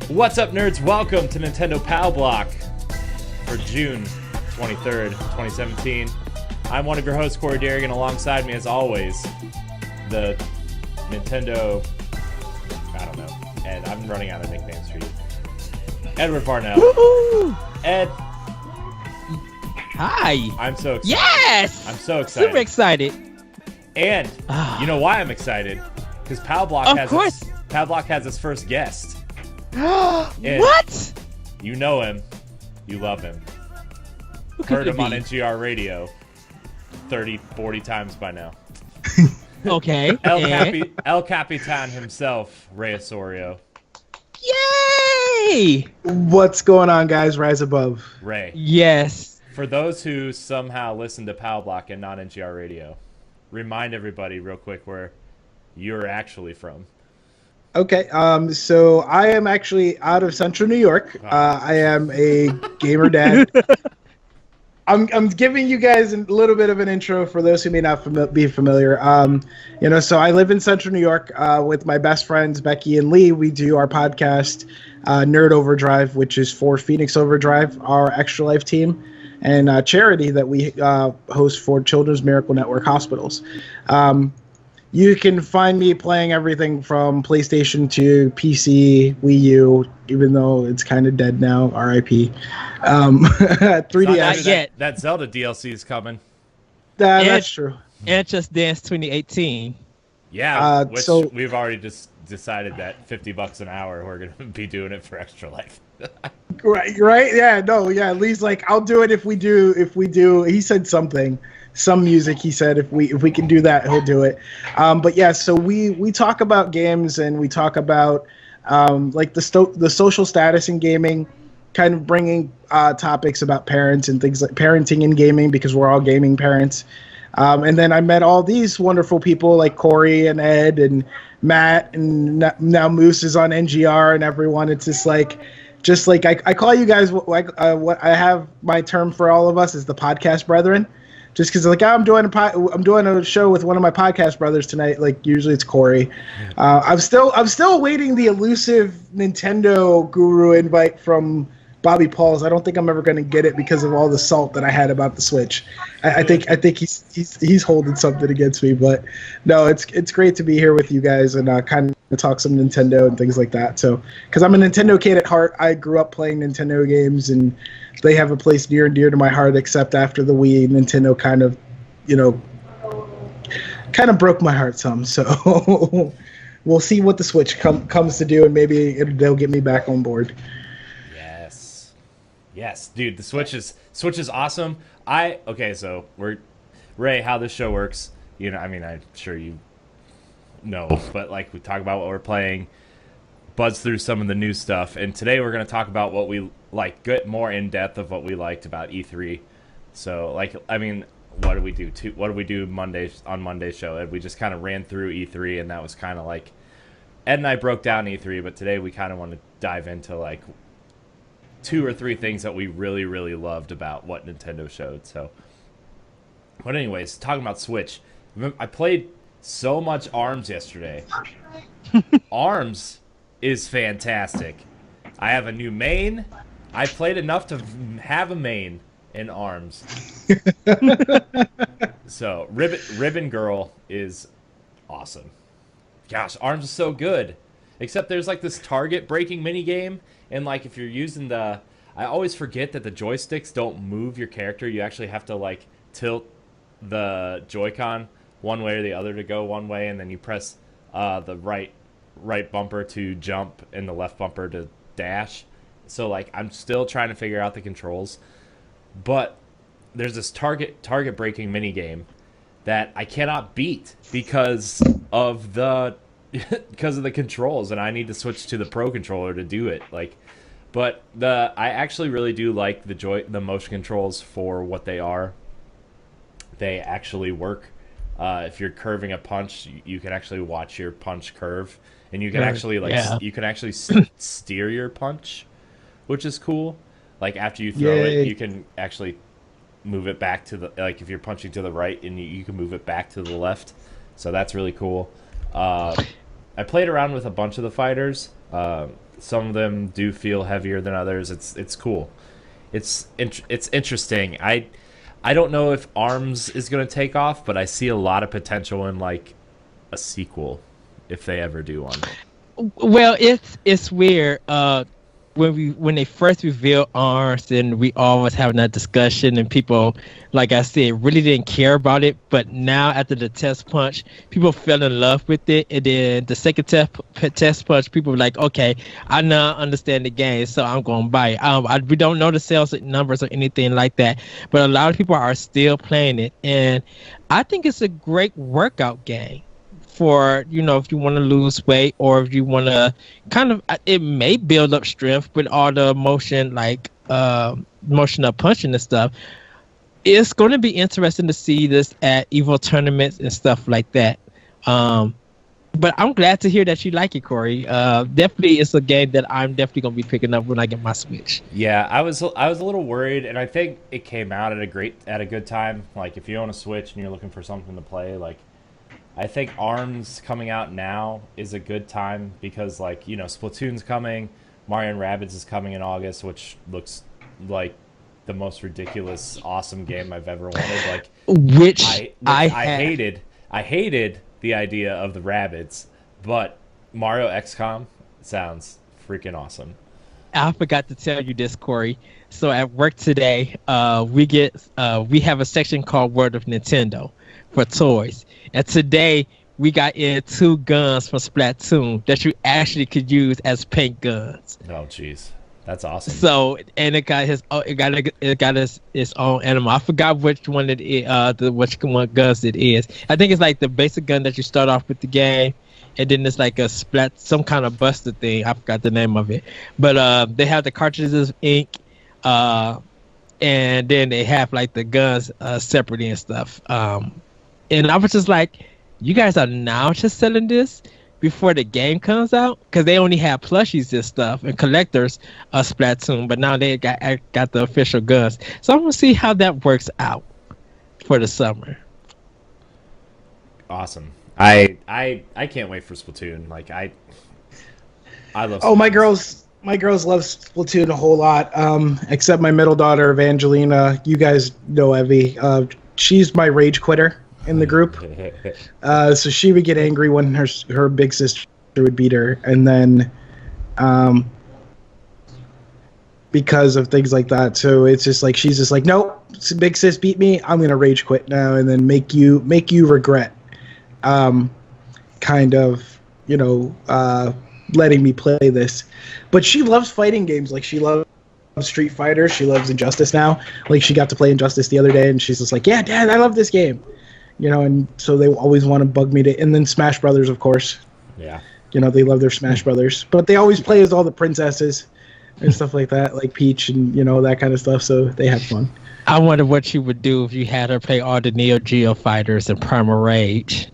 What's up, nerds? Welcome to Nintendo Pow Block for June 23rd, 2017. I'm one of your hosts, Corey Dirrig, and alongside me, as always, the Nintendo... I don't know. Ed, I'm running out of nicknames for you. Edward Varnell. Woo-hoo! Ed. Hi. I'm so excited. Yes! I'm so excited. Super excited. And you know why I'm excited? Because Pow Block has its first guest. What? You know him. You love him. Heard him on NGR radio 30, 40 times by now. Okay. El Capitan himself, Ray Osorio. Yay! What's going on, guys? Rise above. Ray. Yes. For those who somehow listen to Pow Block and not NGR radio, remind everybody real quick where you're actually from. Okay, so I am actually out of Central New York. I am a gamer dad. I'm giving you guys a little bit of an intro for those who may not be familiar. So I live in Central New York with my best friends Becky and Lee. We do our podcast, Nerd Overdrive, which is for Phoenix Overdrive, our Extra Life team, and charity that we host for Children's Miracle Network hospitals. You can find me playing everything from PlayStation to PC, Wii U, even though it's kind of dead now, RIP. 3DS. Not yet. That Zelda DLC is coming. That's true. And Just Dance 2018. Yeah, so we've already just decided that $50 an hour, we're going to be doing it for Extra Life. Right? Yeah, Lee's like, I'll do it if we do. He said some music. He said if we can do that, he'll do it. But yeah, so we talk about games and we talk about like the social status in gaming, kind of bringing topics about parents and things like parenting in gaming, because we're all gaming parents. And then I met all these wonderful people like Corey and Ed and Matt, and now Moose is on NGR and everyone. It's just like I call you guys what I have my term for all of us is the podcast brethren. Just because, like, I'm doing a show with one of my podcast brothers tonight. Like, usually it's Corey. I'm still awaiting the elusive Nintendo Guru invite from Bobby Pauls. I don't think I'm ever going to get it because of all the salt that I had about the Switch. I think he's holding something against me. But no, it's great to be here with you guys and kind of talk some Nintendo and things like that. So, because I'm a Nintendo kid at heart, I grew up playing Nintendo games and they have a place near and dear to my heart, except after the Wii, Nintendo kind of broke my heart some. So we'll see what the Switch comes to do, and maybe they'll get me back on board. Yes, dude, the Switch is awesome. So Ray, how this show works, I'm sure you know, but like we talk about what we're playing, buzz through some of the new stuff, and today we're going to talk about what we like, get more in depth of what we liked about E3. So what did we do? What did we do on Monday's show? We just kind of ran through E3, and that was kind of like Ed and I broke down E3, but today we kind of want to dive into like 2 or 3 things that we really, really loved about what Nintendo showed. So, but anyways, talking about Switch, I played so much ARMS yesterday. ARMS is fantastic. I have a new main. I played enough to have a main in ARMS. So, Ribbon Girl is awesome. Gosh, ARMS is so good. Except there's like this target breaking mini game, and like if you're using I always forget that the joysticks don't move your character. You actually have to like tilt the Joy-Con one way or the other to go one way, and then you press the right bumper to jump and the left bumper to dash. So like I'm still trying to figure out the controls, but there's this target breaking mini game that I cannot beat because of the controls, and I need to switch to the Pro controller to do it. But I actually really do like the motion controls for what they are. They actually work. If you're curving a punch, you can actually watch your punch curve, and you can actually steer your punch, which is cool. Like after you throw it, you can actually move it back to if you're punching to the right, and you can move it back to the left. So that's really cool. I played around with a bunch of the fighters. Some of them do feel heavier than others. It's cool. It's interesting. I don't know if ARMS is going to take off, but I see a lot of potential in like a sequel if they ever do one. Well, it's weird. When they first revealed ARMS, and we always having that discussion, and people, like I said, really didn't care about it. But now after the test punch, people fell in love with it, and then the second test punch, people were like, okay, I now understand the game, so I'm gonna buy it. We don't know the sales numbers or anything like that, but a lot of people are still playing it, and I think it's a great workout game. For, you know, if you want to lose weight, or if you want to kind of, it may build up strength with all the motion, like motion of punching and stuff. It's going to be interesting to see this at Evo tournaments and stuff like that. But I'm glad to hear that you like it, Corey. Definitely, it's a game that I'm definitely going to be picking up when I get my Switch. Yeah, I was a little worried, and I think it came out at a good time. Like, if you own a Switch and you're looking for something to play, like, I think ARMS coming out now is a good time because, like, you know, Splatoon's coming, Mario and Rabbids is coming in August, which looks like the most ridiculous, awesome game I've ever wanted. Like, I hated the idea of the Rabbids, but Mario XCOM sounds freaking awesome. I forgot to tell you this, Corey. So at work today, we have a section called World of Nintendo for toys. And today we got in 2 guns from Splatoon that you actually could use as paint guns. Oh, jeez, that's awesome. So, and it got its own animal. I forgot which one it is. Which one guns it is. I think it's like the basic gun that you start off with the game, and then it's like some kind of buster thing. I forgot the name of it. But they have the cartridges, ink, and then they have like the guns separately and stuff. And I was just like, you guys are now just selling this before the game comes out? Because they only have plushies and stuff and collectors of Splatoon, but now they got the official guns. So I'm going to see how that works out for the summer. Awesome. I can't wait for Splatoon. Like, I love Splatoon. Oh, my girls love Splatoon a whole lot, except my middle daughter, Evangelina. You guys know Evie. She's my rage quitter in the group. So she would get angry when her big sister would beat her, and then because of things like that. So it's just like she's just like, nope, big sis beat me, I'm gonna rage quit now and then make you regret kind of, you know, letting me play this. But she loves fighting games. Like, she loves Street Fighter, she loves Injustice now. Like, she got to play Injustice the other day, and she's just like, yeah, Dad, I love this game. You know, and so they always want to bug me to, and then Smash Brothers, of course. Yeah. You know, they love their Smash Brothers, but they always play as all the princesses and stuff like that, like Peach and, you know, that kind of stuff. So they have fun. I wonder what you would do if you had her play all the Neo Geo fighters and Primal Rage.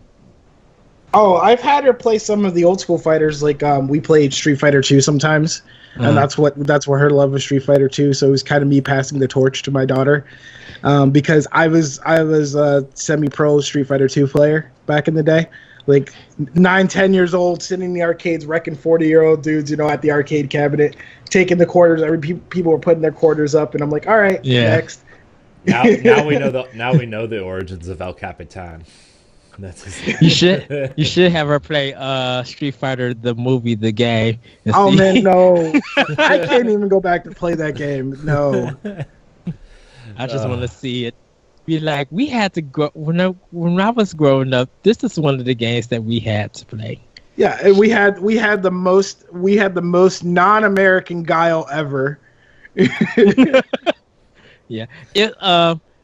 Oh, I've had her play some of the old school fighters. Like, we played Street Fighter 2 sometimes, and that's where her love of Street Fighter 2. So it was kind of me passing the torch to my daughter, because I was a semi-pro Street Fighter 2 player back in the day, like 9-10 years old, sitting in the arcades, wrecking 40-year-old dudes, you know, at the arcade cabinet, taking the quarters. People were putting their quarters up, and I'm like, all right, next. Now we know the origins of El Capitan. You should have her play Street Fighter the movie, the game. Oh man, no! I can't even go back to play that game. No. I just want to see it. Be like, we had to go when I was growing up. This is one of the games that we had to play. Yeah, and we had the most non-American guile ever. Yeah.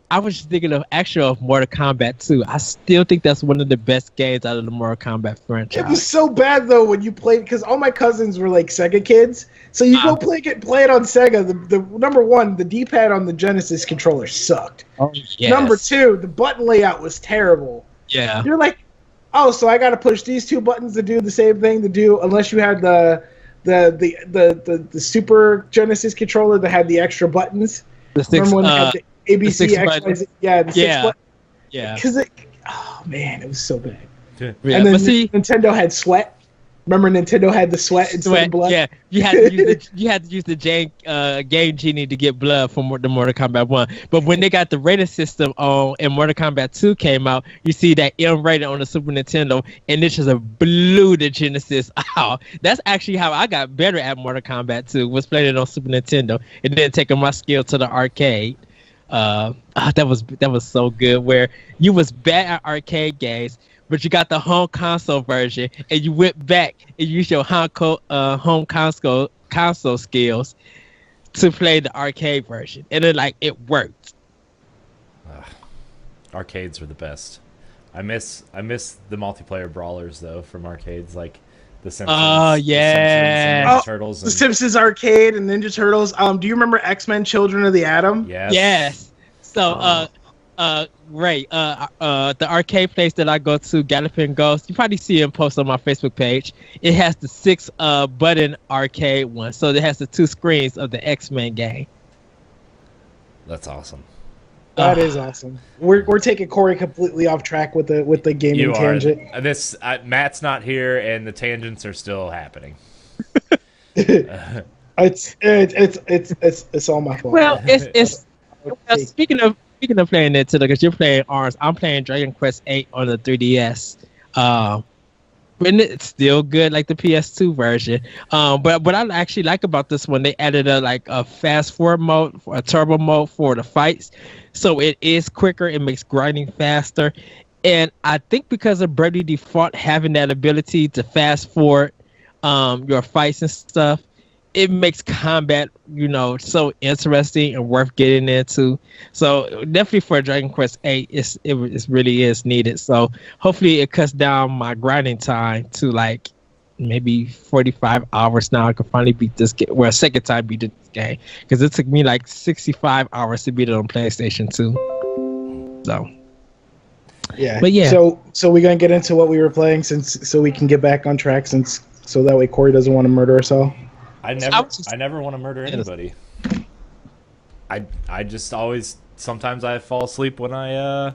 I was just thinking of Mortal Kombat 2. I still think that's one of the best games out of the Mortal Kombat franchise. It was so bad though when you played, because all my cousins were like Sega kids. So you go play it on Sega. The number one, the D-pad on the Genesis controller sucked. Oh, yes. Number two, the button layout was terrible. Yeah. You're like, oh, so I got to push these 2 buttons to do the same thing unless you had the Super Genesis controller that had the extra buttons. The 6. Remember when they had the ABC, XYZ, the 6 button. Yeah. Because oh man, it was so bad. Yeah. And then Nintendo had Sweat. Remember Nintendo had the sweat instead of blood? Yeah, you had to use the game genie to get blood from the Mortal Kombat 1. But when they got the rating system on and Mortal Kombat 2 came out, you see that M rating on the Super Nintendo, and it just blew the Genesis out. That's actually how I got better at Mortal Kombat 2, was playing it on Super Nintendo and then taking my skill to the arcade. That was so good, where you was bad at arcade games, but you got the home console version, and you went back and used your home console skills to play the arcade version, and it worked. Arcades were the best. I miss the multiplayer brawlers though from arcades, like the Simpsons. Oh yeah, the Simpsons and Ninja Turtles. The Simpsons arcade and Ninja Turtles. Do you remember X-Men: Children of the Atom? Yes. Yes. So Ray, the arcade place that I go to, Galloping Ghost, you probably see him post on my Facebook page. It has the 6 button arcade one, so it has the 2 screens of the X-Men game. That's awesome. That is awesome. We're taking Corey completely off track with the gaming tangent. Matt's not here, and the tangents are still happening. It's all my fault. Well, speaking of playing Nintendo, because you're playing ARMS, I'm playing Dragon Quest VIII on the 3DS. And it's still good, like the PS2 version. But what I actually like about this one, they added a fast forward mode, a turbo mode for the fights, so it is quicker. It makes grinding faster, and I think because of Bravely Default having that ability to fast forward your fights and stuff, it makes combat, so interesting and worth getting into. So definitely for Dragon Quest VIII, it really is needed. So hopefully it cuts down my grinding time to maybe 45 hours now. I can finally beat this game. Well, second time beat this game, because it took me 65 hours to beat it on PlayStation 2. So yeah, but yeah. So we're gonna get into what we were playing so we can get back on track, so that way Corey doesn't want to murder us all. I never want to murder anybody. I just always, sometimes I fall asleep when I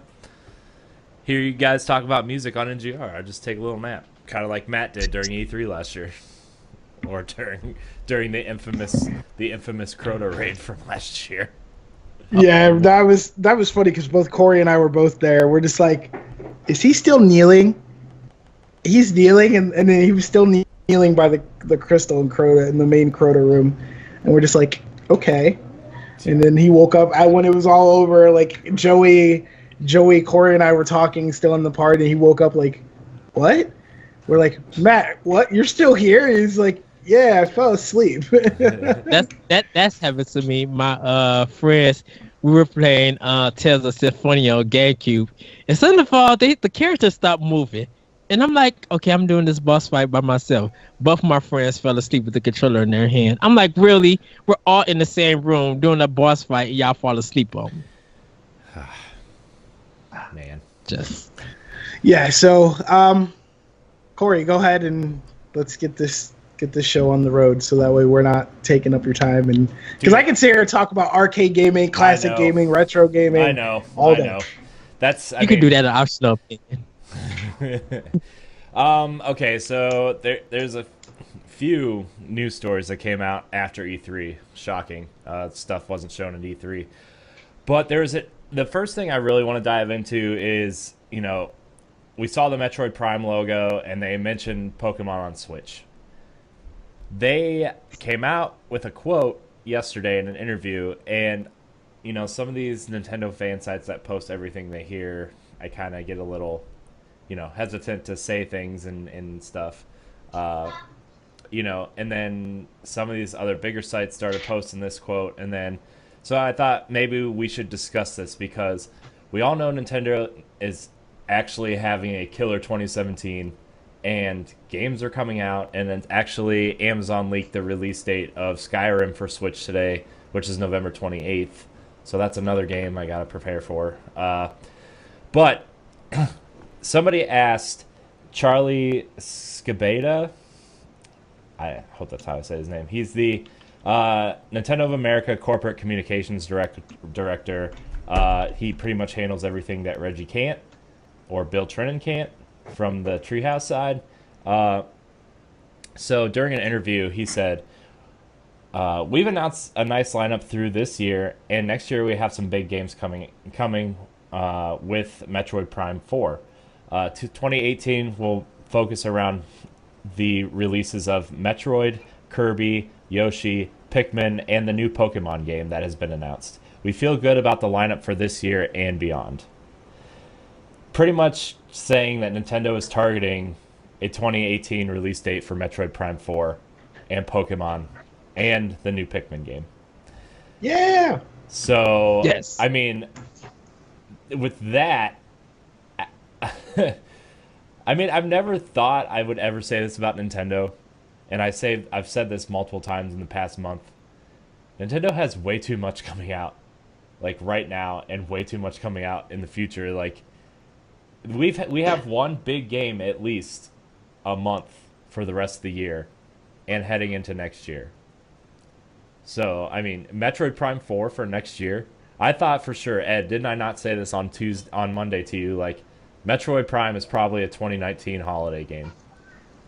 hear you guys talk about music on NGR. I just take a little nap, kind of like Matt did during E3 last year, or during the infamous Crota raid from last year. Yeah, that was funny because both Corey and I were both there. We're just like, is he still kneeling? He's kneeling, and then he was still kneeling by the crystal in Crota, in the main Crota room, and we're just like, okay. And then he woke up when it was all over. Like Joey, Corey, and I were talking still in the party. And he woke up like, what? We're like, Matt, what? You're still here? He's like, yeah, I fell asleep. That's happened to me. My friends, we were playing Tales of Symphonia on GameCube, and suddenly the characters stopped moving. And I'm like, okay, I'm doing this boss fight by myself. Both of my friends fell asleep with the controller in their hand. I'm like, really? We're all in the same room doing a boss fight, and y'all fall asleep on me. Man. Yeah, so Corey, go ahead and let's get this show on the road, so that way we're not taking up your time. And because I can sit here and talk about arcade gaming, classic gaming, retro gaming. I know. All day. You can do that in optional opinion. Okay, so there's a few news stories that came out after E3. Shocking. Stuff wasn't shown at E3. But the first thing I really want to dive into is, we saw the Metroid Prime logo, and they mentioned Pokemon on Switch. They came out with a quote yesterday in an interview, and, some of these Nintendo fan sites that post everything they hear, I kind of get a little hesitant to say things and stuff, and then some of these other bigger sites started posting this quote, and then, so I thought maybe we should discuss this, because we all know Nintendo is actually having a killer 2017, and games are coming out, and then actually Amazon leaked the release date of Skyrim for Switch today, which is November 28th, so that's another game I gotta prepare for, but somebody asked Charlie Scabeda, I hope that's how I say his name. He's the Nintendo of America Corporate Communications Director. He pretty much handles everything that Reggie can't, or Bill Trennan can't, from the Treehouse side. So during an interview, he said, "We've announced a nice lineup through this year, and next year we have some big games coming with Metroid Prime 4. To 2018 will focus around the releases of Metroid, Kirby, Yoshi, Pikmin, and the new Pokemon game that has been announced. We feel good about the lineup for this year and beyond." Pretty much saying that Nintendo is targeting a 2018 release date for Metroid Prime 4 and Pokemon and the new Pikmin game. Yeah. So, Yes. I mean, with that, I mean, I've never thought I would ever say this about Nintendo, and I've said this multiple times in the past month. Nintendo has way too much coming out, like right now, and way too much coming out in the future. Like, we have one big game at least a month for the rest of the year, and heading into next year. So, I mean, Metroid Prime 4 for next year. I thought for sure, Ed, didn't I not say this on Monday to you? Like, Metroid Prime is probably a 2019 holiday game.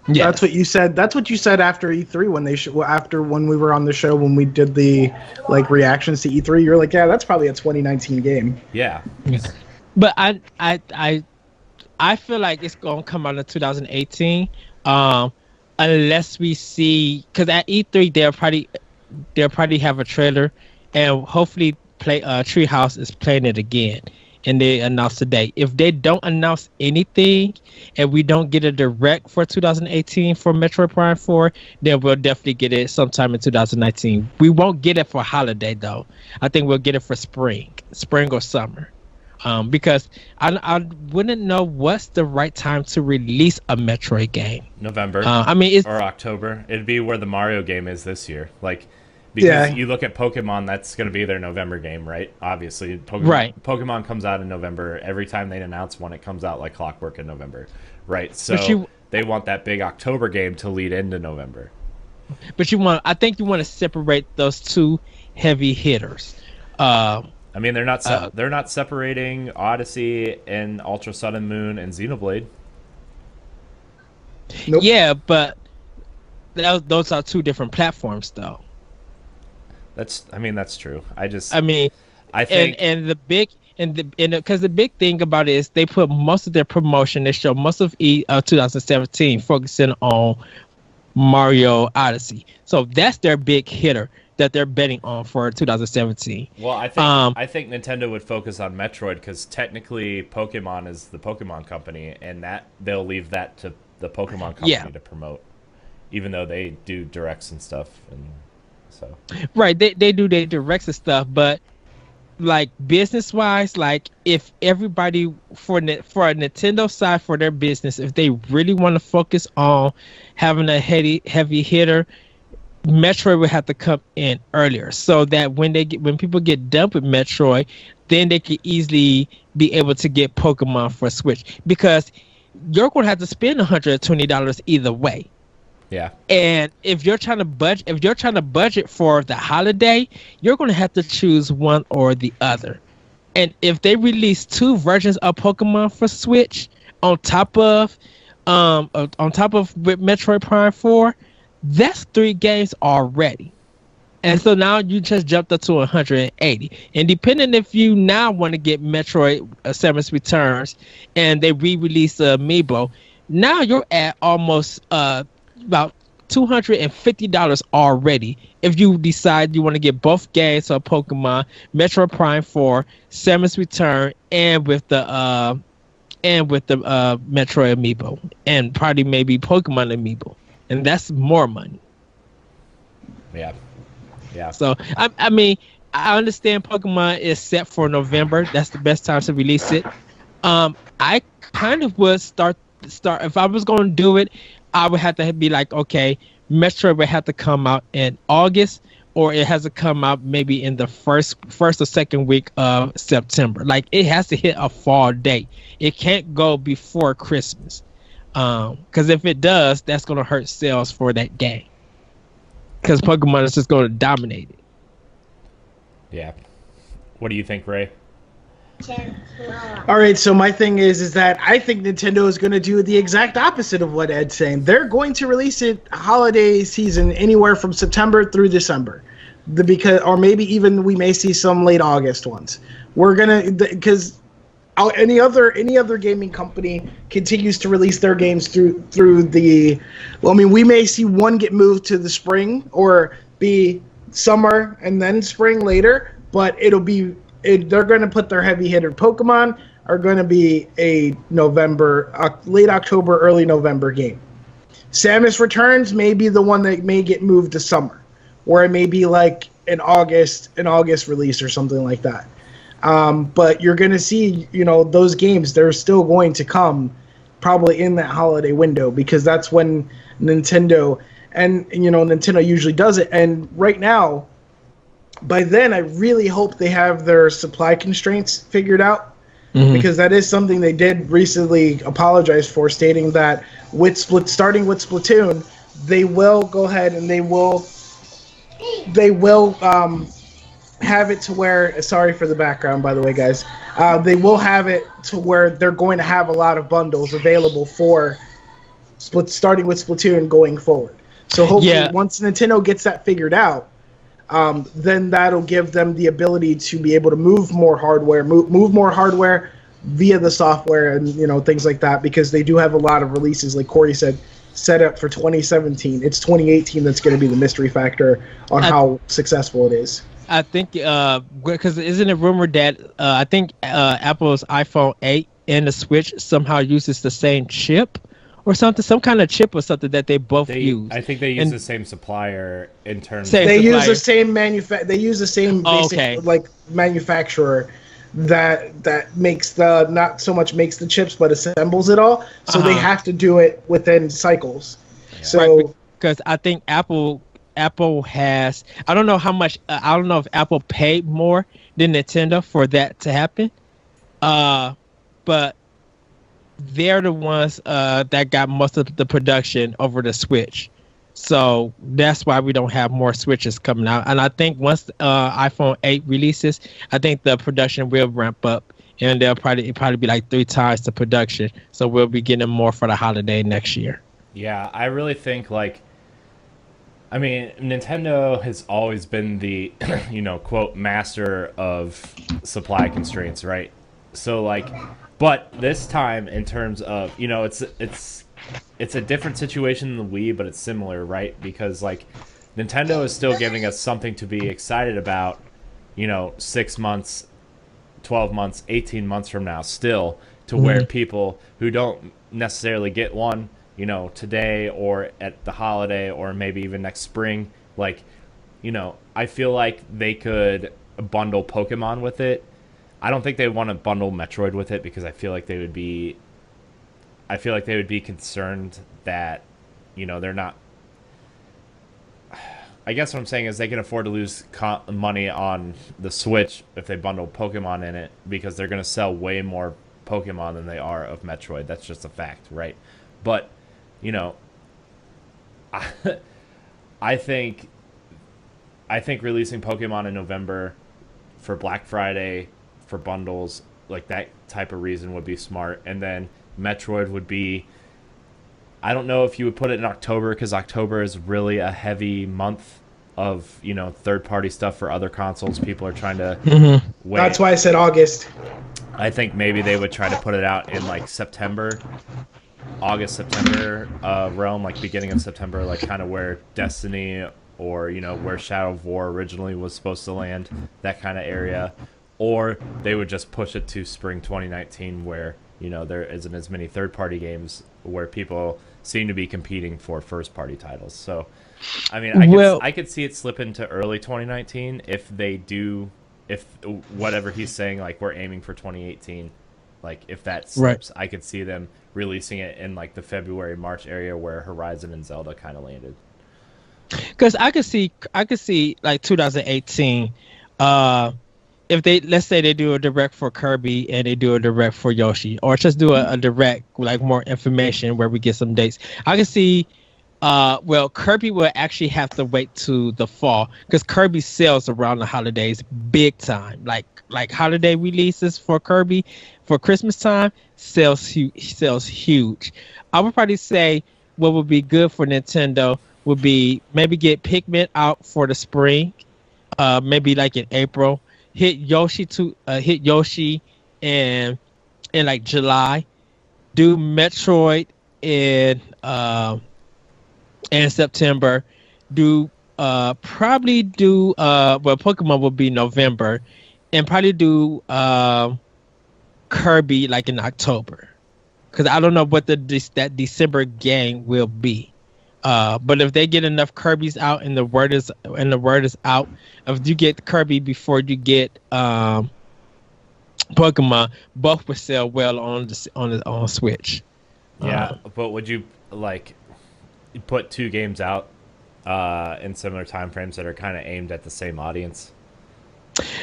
Yeah. That's what you said. That's what you said after E3 when we were on the show when we did the like reactions to E3. You're like, yeah, that's probably a 2019 game. Yeah. But I feel like it's gonna come out in 2018, unless we see, because at E3 they'll probably have a trailer, and hopefully Treehouse is playing it again, and they announce the date. If they don't announce anything, and we don't get a direct for 2018 for Metroid Prime 4, then we'll definitely get it sometime in 2019. We won't get it for holiday though. I think we'll get it for spring or summer. Because I wouldn't know what's the right time to release a Metroid game. November. I mean, it's or October. It'd be where the Mario game is this year. Like, because you look at Pokemon, that's going to be their November game, right? Obviously, Pokemon comes out in November. Every time they announce one, it comes out like clockwork in November, right? So they want that big October game to lead into November. But I think you want to separate those two heavy hitters. I mean, they're not separating Odyssey and Ultra Sun and Moon and Xenoblade. Nope. Yeah, but those are two different platforms, though. That's true. I think because the big thing about it is they put most of their promotion. They show most of 2017 focusing on Mario Odyssey, so that's their big hitter that they're betting on for 2017. Well, I think Nintendo would focus on Metroid because technically Pokemon is the Pokemon company, and that they'll leave that to the Pokemon company to promote, even though they do directs and stuff, and so. Right, they do their directs and stuff, but like business wise, like if everybody for a Nintendo side for their business, if they really want to focus on having a heavy hitter, Metroid would have to come in earlier so that when people get done with Metroid, then they could easily be able to get Pokemon for Switch, because you're going to have to spend $120 either way. Yeah. And if you're trying to budget for the holiday, you're going to have to choose one or the other. And if they release two versions of Pokemon for Switch on top of Metroid Prime 4, that's 3 games already. And so now you just jumped up to 180. And depending if you now want to get Metroid Samus Returns and they re-release Amiibo, now you're at almost about $250 already if you decide you want to get both games of Pokemon, Metroid Prime 4, Samus Return, and with the Metroid Amiibo, and probably maybe Pokemon Amiibo. And that's more money. Yeah. So I mean, I understand Pokemon is set for November. That's the best time to release it. I kind of would start if I was going to do it, I would have to be like, okay, Metroid would have to come out in August, or it has to come out maybe in the first or second week of September. Like, it has to hit a fall date. It can't go before Christmas. Because if it does, that's going to hurt sales for that game. Because Pokemon is just going to dominate it. Yeah. What do you think, Ray? All right, so my thing is that I think Nintendo is going to do the exact opposite of what Ed's saying. They're going to release it holiday season anywhere from September through December, or maybe even we may see some late August ones. We're gonna because any other gaming company continues to release their games through the. Well, I mean, we may see one get moved to the spring or be summer and then spring later, but they're going to put their heavy hitter. Pokemon are going to be a late October, early November game. Samus Returns may be the one that may get moved to summer, or it may be like an August release or something like that. But you're going to see, those games, they're still going to come probably in that holiday window because that's when Nintendo usually does it. And right now, by then, I really hope they have their supply constraints figured out, because that is something they did recently apologize for, stating that starting with Splatoon, they will go ahead and they will have it to where. Sorry for the background, by the way, guys. They will have it to where they're going to have a lot of bundles available for starting with Splatoon going forward. So hopefully, once Nintendo gets that figured out, then that'll give them the ability to be able to move more hardware via the software and things like that, because they do have a lot of releases, like Corey said, set up for 2017. It's 2018 that's going to be the mystery factor on how successful it is. I think because isn't it rumored that I think Apple's iPhone 8 and the Switch somehow uses the same chip or something, some kind of chip or something that they both use. I think they use the same supplier in terms. They use the same They use the same basic manufacturer that makes not so much makes the chips but assembles it all. So they have to do it within cycles. Yeah. So because I think Apple has, I don't know how much. I don't know if Apple paid more than Nintendo for that to happen. But they're the ones that got most of the production over the Switch. So that's why we don't have more Switches coming out. And I think once iPhone 8 releases, I think the production will ramp up. And they'll probably be like 3 times the production. So we'll be getting more for the holiday next year. Yeah, I really think Nintendo has always been the, quote, master of supply constraints, right? So but this time in terms of, it's a different situation than the Wii, but it's similar, right? Because Nintendo is still giving us something to be excited about, 6 months, 12 months, 18 months from now, still, to where people who don't necessarily get one, today or at the holiday or maybe even next spring, I feel like they could bundle Pokemon with it. I don't think they want to bundle Metroid with it because I feel like they would be concerned that, they're not. I guess what I'm saying is they can afford to lose money on the Switch if they bundle Pokemon in it, because they're going to sell way more Pokemon than they are of Metroid. That's just a fact, right? But, I think releasing Pokemon in November for Black Friday, for bundles, that type of reason would be smart. And then Metroid would be, I don't know if you would put it in October, because October is really a heavy month of, third-party stuff for other consoles. People are trying to wait. That's why I said August. I think maybe they would try to put it out in September, August, September realm, beginning of September, kind of where Destiny or, where Shadow of War originally was supposed to land, that kind of area. Or they would just push it to spring 2019 where, there isn't as many third-party games, where people seem to be competing for first-party titles. So, I could see it slip into early 2019 if whatever he's saying, we're aiming for 2018, if that slips, right. I could see them releasing it in the February, March area where Horizon and Zelda kind of landed. Because I could see 2018, if let's say they do a direct for Kirby and they do a direct for Yoshi, or just do a direct more information where we get some dates. I can see Well, Kirby will actually have to wait to the fall because Kirby sells around the holidays big time. Like holiday releases for Kirby for Christmas time sells huge. I would probably say what would be good for Nintendo would be maybe get Pikmin out for the spring, maybe like in April. Hit Yoshi in like July. Do Metroid in September. Probably do Pokemon will be November, and probably do Kirby like in October, because I don't know what that December game will be. But if they get enough Kirby's out and the word is out, if you get Kirby before you get Pokemon, both would sell well on Switch. Yeah, but would you like put two games out in similar time frames that are kind of aimed at the same audience?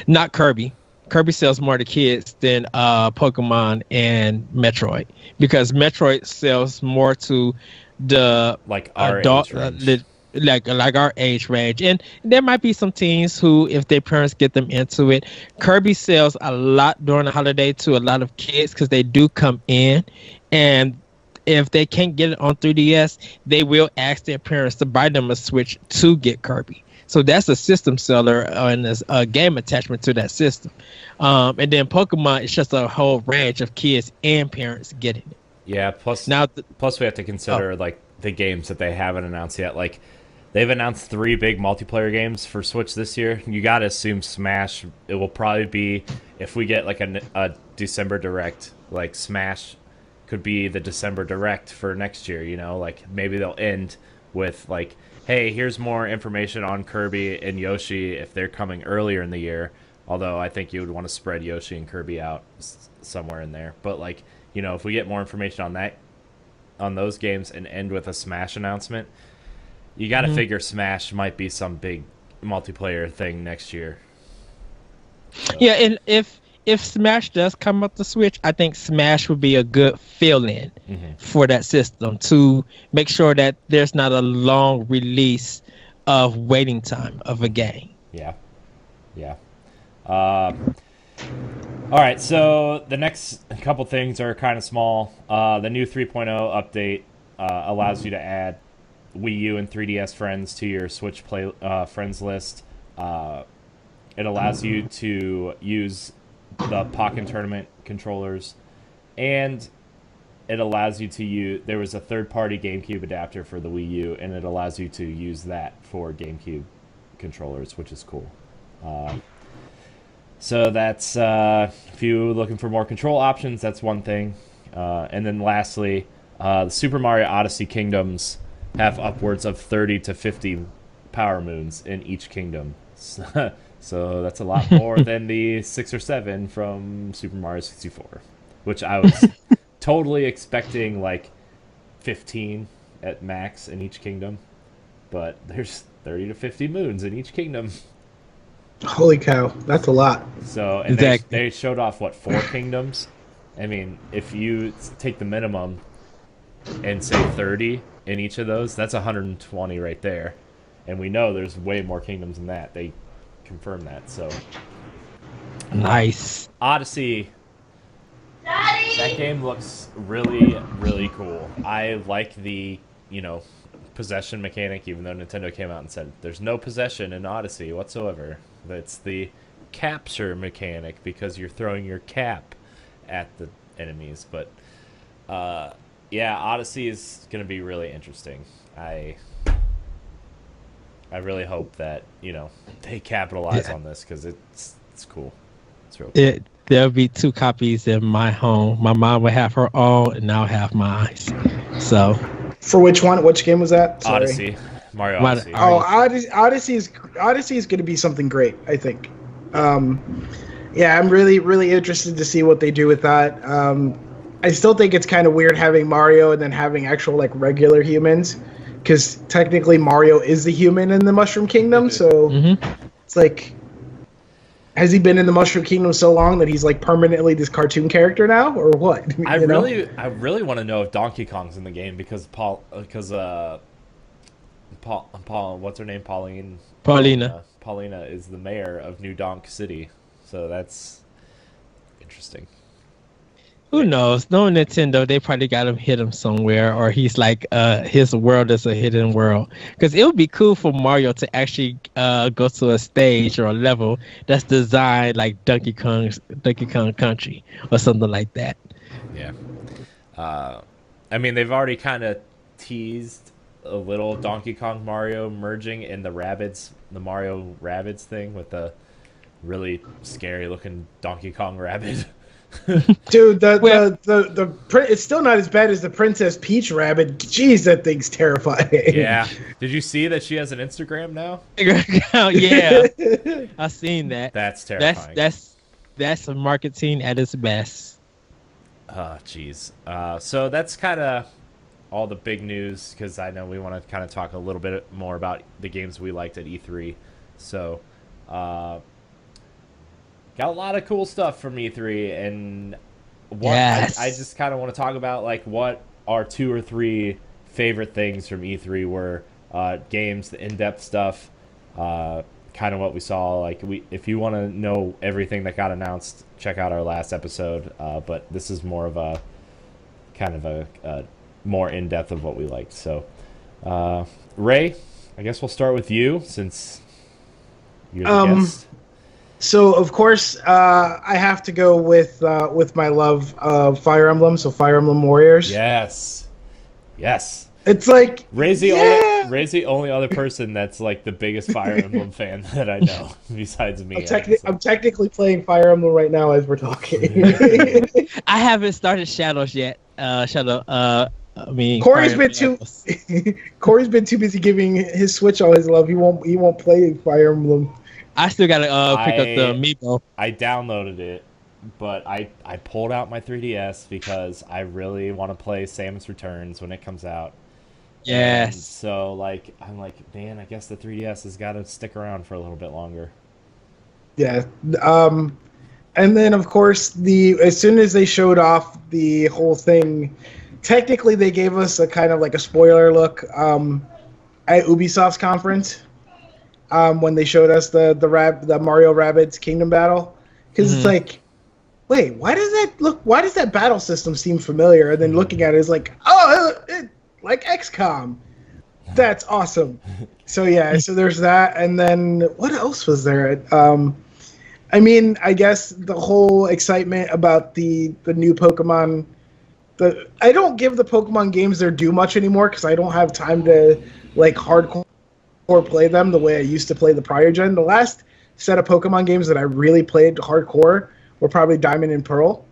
Not Kirby. Kirby sells more to kids than Pokemon and Metroid, because Metroid sells more to the like our adult, age range. like our age range, and there might be some teens who, if their parents get them into it. Kirby sells a lot during the holiday to a lot of kids because they do come in, and if they can't get it on 3DS, they will ask their parents to buy them a Switch to get Kirby. So that's a system seller, and there's a game attachment to that system. And then Pokemon, it's just a whole range of kids and parents getting it. Yeah, plus we have to consider like the games that they haven't announced yet. Like, they've announced 3 big multiplayer games for Switch this year. You got to assume Smash, it will probably be, if we get like a December Direct, like Smash could be the December Direct for next year, you know? Like, maybe they'll end with like, hey, here's more information on Kirby and Yoshi if they're coming earlier in the year. Although I think you would want to spread Yoshi and Kirby out somewhere in there. But like, you know, if we get more information on those games and end with a Smash announcement, you got to figure Smash might be some big multiplayer thing next year. So. Yeah, and if Smash does come up the Switch, I think Smash would be a good fill-in for that system to make sure that there's not a long release of waiting time of a game. Yeah. All right, so the next couple things are kind of small. The new 3.0 update allows you to add Wii U and 3DS friends to your Switch friends list. It allows you to use the Pokken Tournament controllers, and it allows you to use... There was a third-party GameCube adapter for the Wii U, and it allows you to use that for GameCube controllers, which is cool. So that's, if you're looking for more control options, that's one thing. And then lastly, the Super Mario Odyssey kingdoms have upwards of 30 to 50 power moons in each kingdom. So that's a lot more than the 6 or 7 from Super Mario 64, which I was totally expecting like 15 at max in each kingdom. But there's 30 to 50 moons in each kingdom. Holy cow, that's a lot. So, and they showed off, 4 kingdoms? I mean, if you take the minimum and say 30 in each of those, that's 120 right there. And we know there's way more kingdoms than that. They confirmed that, so. Nice. Odyssey. Daddy! That game looks really, really cool. I like the, possession mechanic, even though Nintendo came out and said there's no possession in Odyssey whatsoever. It's the capture mechanic because you're throwing your cap at the enemies. But yeah, Odyssey is going to be really interesting. I really hope that they capitalize on this because it's cool. It's real cool. There'll be 2 copies in my home. My mom will have her own, and I'll have mine. So. For which one? Which game was that? Sorry. Odyssey. Mario Odyssey. Oh, Odyssey is going to be something great, I think. Yeah, I'm really, really interested to see what they do with that. I still think it's kind of weird having Mario and then having actual regular humans, because technically Mario is the human in the Mushroom Kingdom. So it's like, has he been in the Mushroom Kingdom so long that he's permanently this cartoon character now, or what? I really want to know if Donkey Kong's in the game because What's her name? Paulina. Paulina is the mayor of New Donk City, so that's interesting. Who knows? No Nintendo, they probably got him hit him somewhere, or he's like his world is a hidden world. Because it would be cool for Mario to actually go to a stage or a level that's designed like Donkey Kong Country or something like that. Yeah. I mean, they've already kind of teased a little Donkey Kong Mario merging in the Mario Rabbids thing with the really scary looking Donkey Kong Rabbid. Dude, it's still not as bad as the Princess Peach Rabbit. Jeez, that thing's terrifying. Yeah. Did you see that she has an Instagram now? Yeah, I've seen that. That's terrifying. That's marketing at its best. Oh, jeez. So that's kind of all the big news, because I know we want to kind of talk a little bit more about the games we liked at E3. So, got a lot of cool stuff from E3, and I just kind of want to talk about like what our 2 or 3 favorite things from E3 were. Games, the in-depth stuff, kind of what we saw. Like, if you want to know everything that got announced, check out our last episode. But this is more of a kind of a more in-depth of what we liked. So, Ray, I guess we'll start with you since you're the guest. So of course, I have to go with my love of Fire Emblem. So Fire Emblem Warriors. Yes. It's like Ray's the only other person that's like the biggest Fire Emblem fan that I know besides me. I'm technically playing Fire Emblem right now as we're talking. I haven't started Shadows yet. Corey's been too busy giving his Switch all his love. He won't play Fire Emblem. I still gotta pick up the Amiibo. I downloaded it, but I pulled out my 3DS because I really want to play Samus Returns when it comes out. Yes. And so I'm like, man, I guess the 3DS has got to stick around for a little bit longer. Yeah. And then of course as soon as they showed off the whole thing, technically they gave us a kind of like a spoiler look at Ubisoft's conference. When they showed us the Mario Rabbids Kingdom Battle, because it's like, wait, why does that battle system seem familiar? And then looking at it, it's like, like XCOM. That's awesome. So yeah, so there's that, and then what else was there? I mean, I guess the whole excitement about the new Pokemon. I don't give the Pokemon games their due much anymore because I don't have time to like hardcore play them the way I used to play the prior gen. The last set of Pokemon games that I really played hardcore were probably Diamond and Pearl.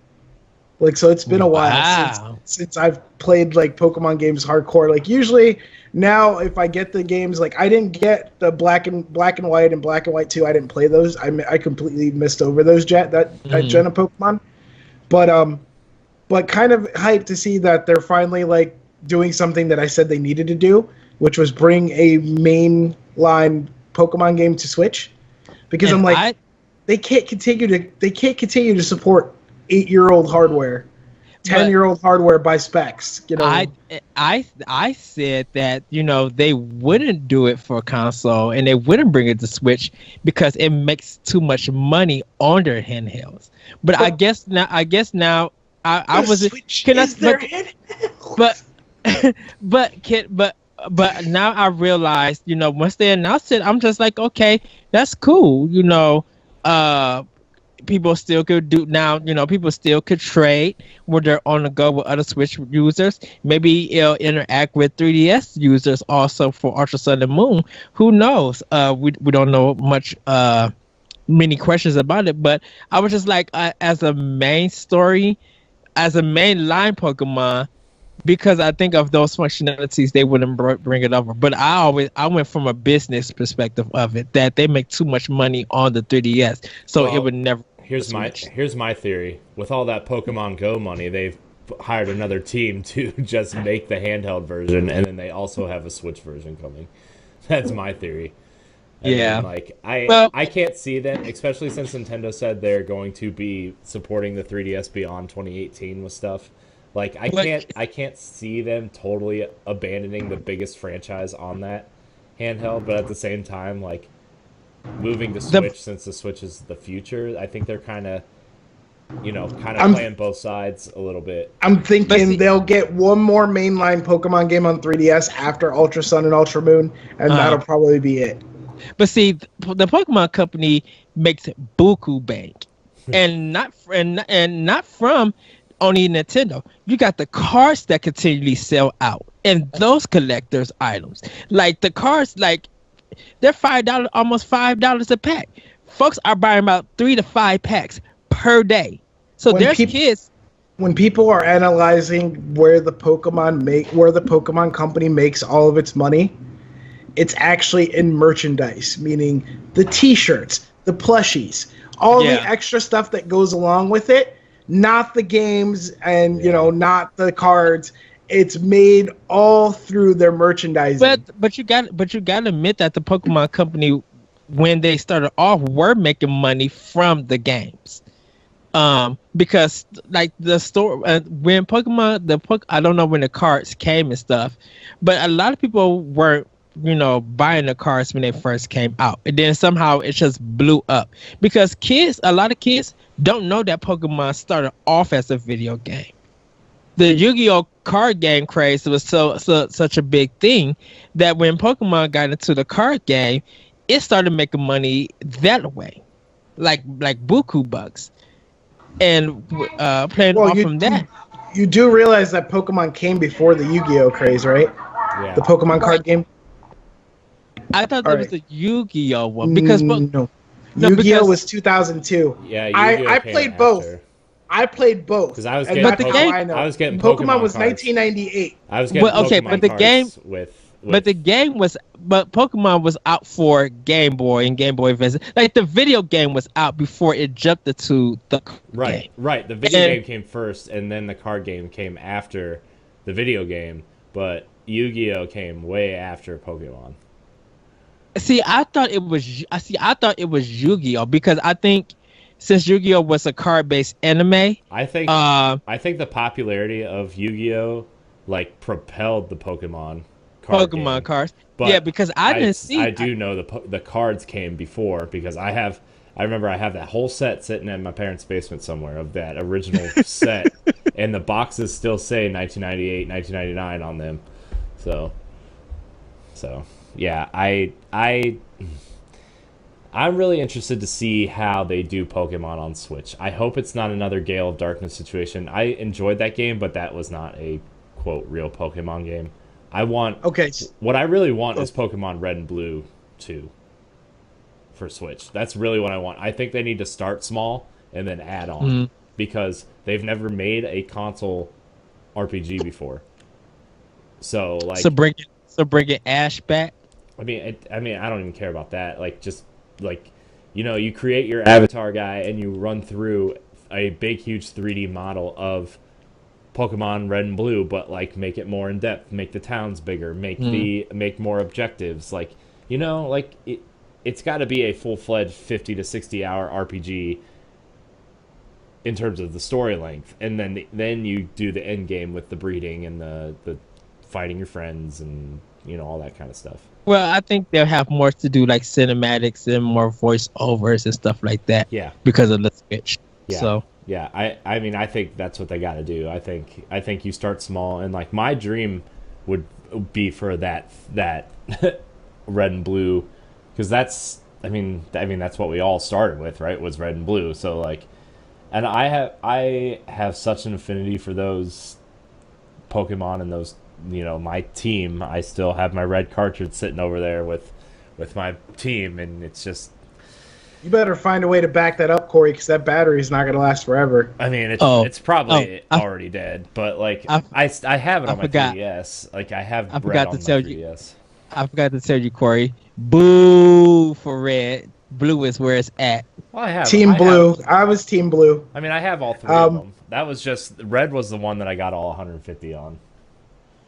Like, so it's been a while since I've played like Pokemon games hardcore. Like usually now if I get the games, like I didn't get the Black and White and Black and White 2. I didn't play those. I completely missed over those that gen of Pokemon. But kind of hyped to see that they're finally like doing something that I said they needed to do, which was bring a mainline Pokemon game to Switch, because I'm like, they can't continue to support 8-year-old hardware, 10-year-old hardware by specs. You know, I said that they wouldn't do it for a console and they wouldn't bring it to Switch because it makes too much money on their handhelds. But I guess now I wasn't. But now I realized, once they announced it, I'm just like, okay, that's cool. People still could do now. People still could trade when they're on the go with other Switch users. Maybe it'll interact with 3DS users also for Ultra Sun and Moon. Who knows? We don't know many questions about it. But I was just like, as a main story, as a main line Pokemon. Because I think of those functionalities, they wouldn't bring it over. But I went from a business perspective of it, that they make too much money on the 3DS, so it would never. Here's my theory. With all that Pokemon Go money, they've hired another team to just make the handheld version, and then they also have a Switch version coming. That's my theory. And yeah. I can't see them, especially since Nintendo said they're going to be supporting the 3DS beyond 2018 with stuff. Like I can't see them totally abandoning the biggest franchise on that handheld, but at the same time, like moving to Switch, since the Switch is the future, I think they're kind of playing both sides a little bit. I'm thinking they'll get one more mainline Pokemon game on 3DS after Ultra Sun and Ultra Moon, and that'll probably be it. But see, the Pokemon Company makes buku bank, and not from only Nintendo. You got the cards that continually sell out, and those collectors' items, like the cards, like they're $5, almost $5 a pack. Folks are buying about 3 to 5 packs per day. So there's kids. When people are analyzing where the Pokemon Company makes all of its money, it's actually in merchandise, meaning the T-shirts, the plushies, all the extra stuff that goes along with it, not the games and not the cards. It's made all through their merchandising. But you got to admit that the Pokemon Company, when they started off, were making money from the games. Because like the store when Pokemon I don't know when the cards came and stuff, but a lot of people weren't buying the cards when they first came out, and then somehow it just blew up because a lot of kids don't know that Pokemon started off as a video game. The Yu-Gi-Oh card game craze was such a big thing that when Pokemon got into the card game, it started making money that way, like buku bucks. And playing off from that, you do realize that Pokemon came before the Yu-Gi-Oh craze, right? Yeah. The Pokemon card game. I thought there was a Yu-Gi-Oh one because Yu-Gi-Oh was 2002. Yeah, Yu-Gi-Oh I played both. I played both. Because I was getting Pokemon was 1998. I was getting But Pokemon was out for Game Boy and Game Boy Advance. Like the video game was out before it jumped into the game. Right. The video game came first, and then the card game came after the video game. But Yu-Gi-Oh came way after Pokemon. See, I thought it was Yu-Gi-Oh because I think since Yu-Gi-Oh was a card-based anime, I think the popularity of Yu-Gi-Oh like propelled the Pokemon cards. But because I do know the cards came before because I remember I have that whole set sitting in my parents' basement somewhere of that original set, and the boxes still say 1998, 1999 on them. So yeah, I'm really interested to see how they do Pokemon on Switch. I hope it's not another Gale of Darkness situation. I enjoyed that game, but that was not a quote real Pokemon game. What I really want is Pokemon Red and Blue 2 for Switch. That's really what I want. I think they need to start small and then add on because they've never made a console RPG before. So bringing Ash back. I mean, I don't even care about that. Like, just like, you create your avatar guy and you run through a big, huge 3D model of Pokemon Red and Blue, but like make it more in depth, make the towns bigger, make more objectives. Like, it's got to be a full-fledged 50 to 60 hour RPG in terms of the story length, and then you do the end game with the breeding and the fighting your friends and all that kind of stuff. Well, I think they'll have more to do like cinematics and more voiceovers and stuff like that. Yeah, because of the Switch. Yeah. So yeah, I mean I think that's what they got to do. I think you start small, and like my dream would be for that Red and Blue, because that's I mean that's what we all started with, right? Was Red and Blue. So like, and I have such an affinity for those Pokemon and those. My team. I still have my red cartridge sitting over there with my team, and it's just. You better find a way to back that up, Corey, because that battery's not going to last forever. I mean, it's probably already dead, but like I have it on my 3DS. Like I have bread on my 3DS. I forgot to tell you, Corey. Boo for red. Blue is where it's at. Well, I was Team Blue. I mean, I have all three of them. That was just red was the one that I got all 150 on.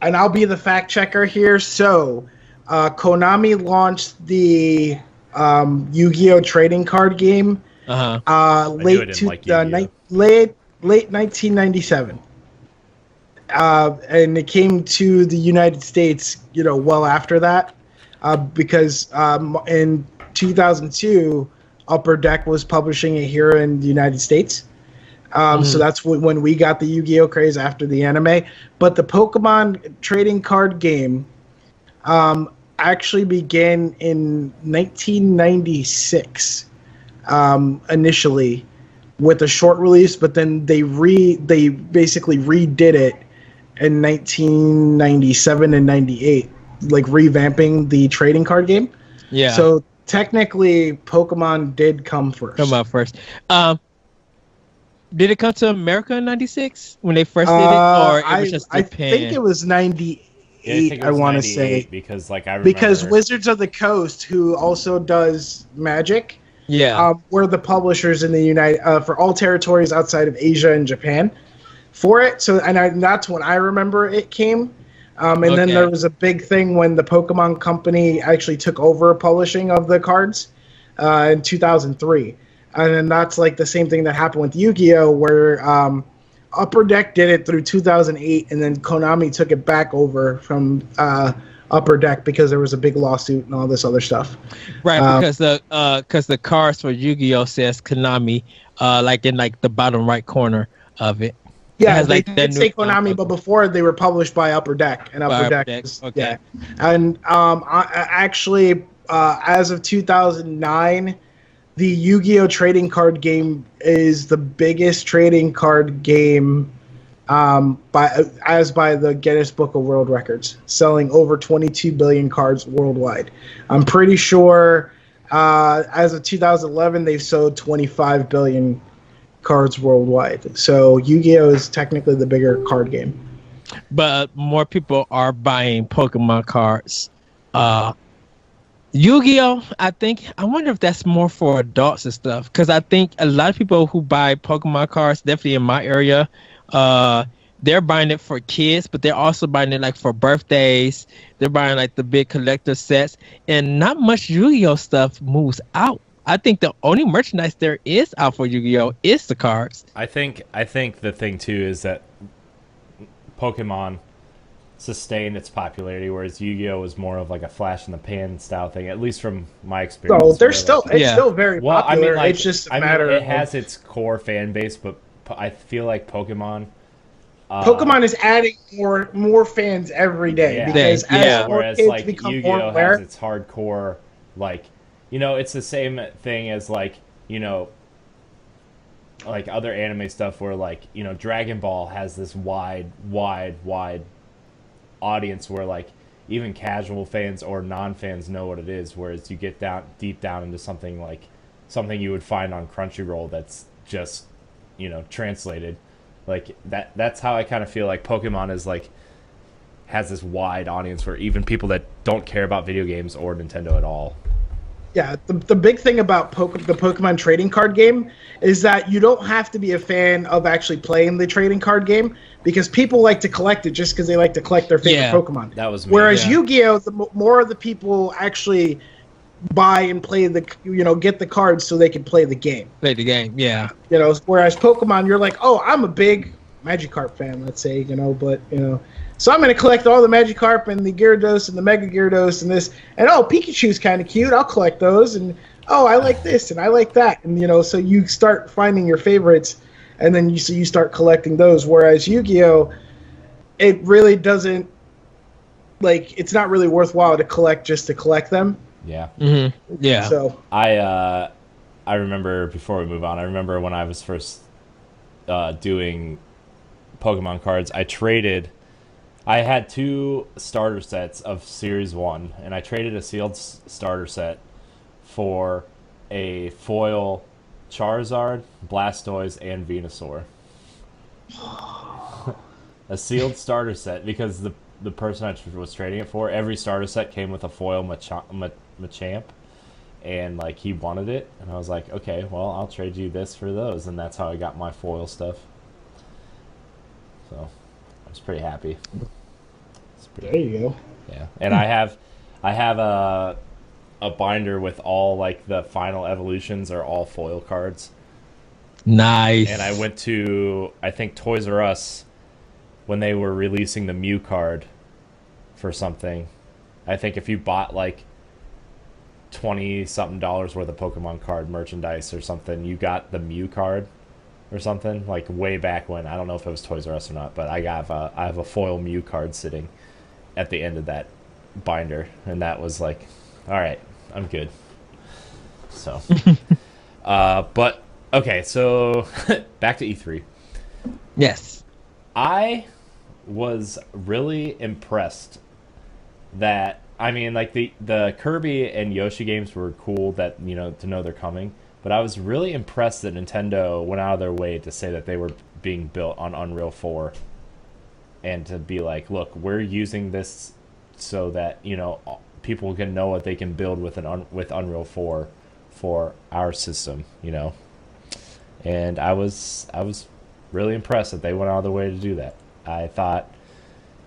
And I'll be the fact checker here. So, Konami launched the Yu-Gi-Oh trading card game late 1997, and it came to the United States, well after that. because in 2002, Upper Deck was publishing it here in the United States. So that's when we got the Yu-Gi-Oh craze after the anime. But the Pokemon trading card game actually began in 1996 initially with a short release, but then they basically redid it in 1997 and 98, like revamping the trading card game. Yeah. So technically, Pokemon did come first. Come out first. Did it come to America in '96 when they first did it, or it was just Japan? I think it was 98. I want to say because like I remember because Wizards of the Coast, who also does Magic, were the publishers in the for all territories outside of Asia and Japan for it. So that's when I remember it came. And then there was a big thing when the Pokemon Company actually took over publishing of the cards in 2003. And then that's like the same thing that happened with Yu-Gi-Oh, where Upper Deck did it through 2008, and then Konami took it back over from Upper Deck because there was a big lawsuit and all this other stuff. Right, because the cards for Yu-Gi-Oh says Konami, like in like the bottom right corner of it. Yeah, they did say Konami, but before they were published by Upper Deck, and Upper Deck was, yeah. And actually, as of 2009, the Yu-Gi-Oh trading card game is the biggest trading card game by the Guinness Book of World Records, selling over 22 billion cards worldwide. I'm pretty sure as of 2011, they've sold 25 billion cards worldwide. So Yu-Gi-Oh is technically the bigger card game. But more people are buying Pokemon cards. Yu-Gi-Oh, I wonder if that's more for adults and stuff, because I think a lot of people who buy Pokemon cards, definitely in my area, they're buying it for kids, but they're also buying it like for birthdays. They're buying like the big collector sets, and not much Yu-Gi-Oh stuff moves out. I think the only merchandise there is out for Yu-Gi-Oh is the cards. I think the thing too is that Pokemon sustained its popularity, whereas Yu-Gi-Oh was more of like a flash in the pan style thing, at least from my experience. Oh, it's still very popular. I mean, like, it's just a matter it has its core fan base, but I feel like Pokemon is adding more fans every day because as more kids like become Yu-Gi-Oh more aware, has its hardcore, like, you know, it's the same thing as like, you know, like other anime stuff where like, you know, Dragon Ball has this wide audience where like even casual fans or non-fans know what it is, whereas you get deep down into something you would find on Crunchyroll that's just, you know, translated like that's how I kind of feel like Pokemon is like has this wide audience where even people that don't care about video games or Nintendo at all. Yeah, the big thing about the Pokemon trading card game is that you don't have to be a fan of actually playing the trading card game, because people like to collect it just because they like to collect their favorite Pokemon. That was me. Whereas Yu-Gi-Oh, the more of the people actually buy and play get the cards so they can play the game. Play the game, yeah. You know, whereas Pokemon, you're like, oh, I'm a big Magikarp fan, let's say, so I'm going to collect all the Magikarp and the Gyarados and the Mega Gyarados and this. And, oh, Pikachu's kind of cute. I'll collect those. And, oh, I like this and I like that. And, so you start finding your favorites, and then you start collecting those. Whereas Yu-Gi-Oh, it really doesn't, like, it's not really worthwhile to collect just to collect them. Yeah. Mm-hmm. Yeah. So I remember, before we move on, I remember when I was first doing Pokemon cards, I had 2 starter sets of Series 1, and I traded a sealed starter set for a foil Charizard, Blastoise, and Venusaur. A sealed starter set, because the person I was trading it for, every starter set came with a foil Machamp, and like he wanted it, and I was like, okay, well, I'll trade you this for those, and that's how I got my foil stuff. So I was pretty happy. There you go. Yeah, and I have a binder with all like the final evolutions are all foil cards. Nice. And I went to, I think, Toys R Us when they were releasing the Mew card for something. I think if you bought like $20-something worth of Pokemon card merchandise or something, you got the Mew card or something, like way back when. I don't know if it was Toys R Us or not, but I have a foil Mew card sitting at the end of that binder, and that was like, all right, I'm good. So, but okay, so back to E3. Yes. I was really impressed that, I mean, like the Kirby and Yoshi games were cool, that, you know, to know they're coming, but I was really impressed that Nintendo went out of their way to say that they were being built on Unreal 4, and to be like, look, we're using this so that, you know, people can know what they can build with with Unreal 4 for our system, you know. And I was really impressed that they went out of their way to do that. I thought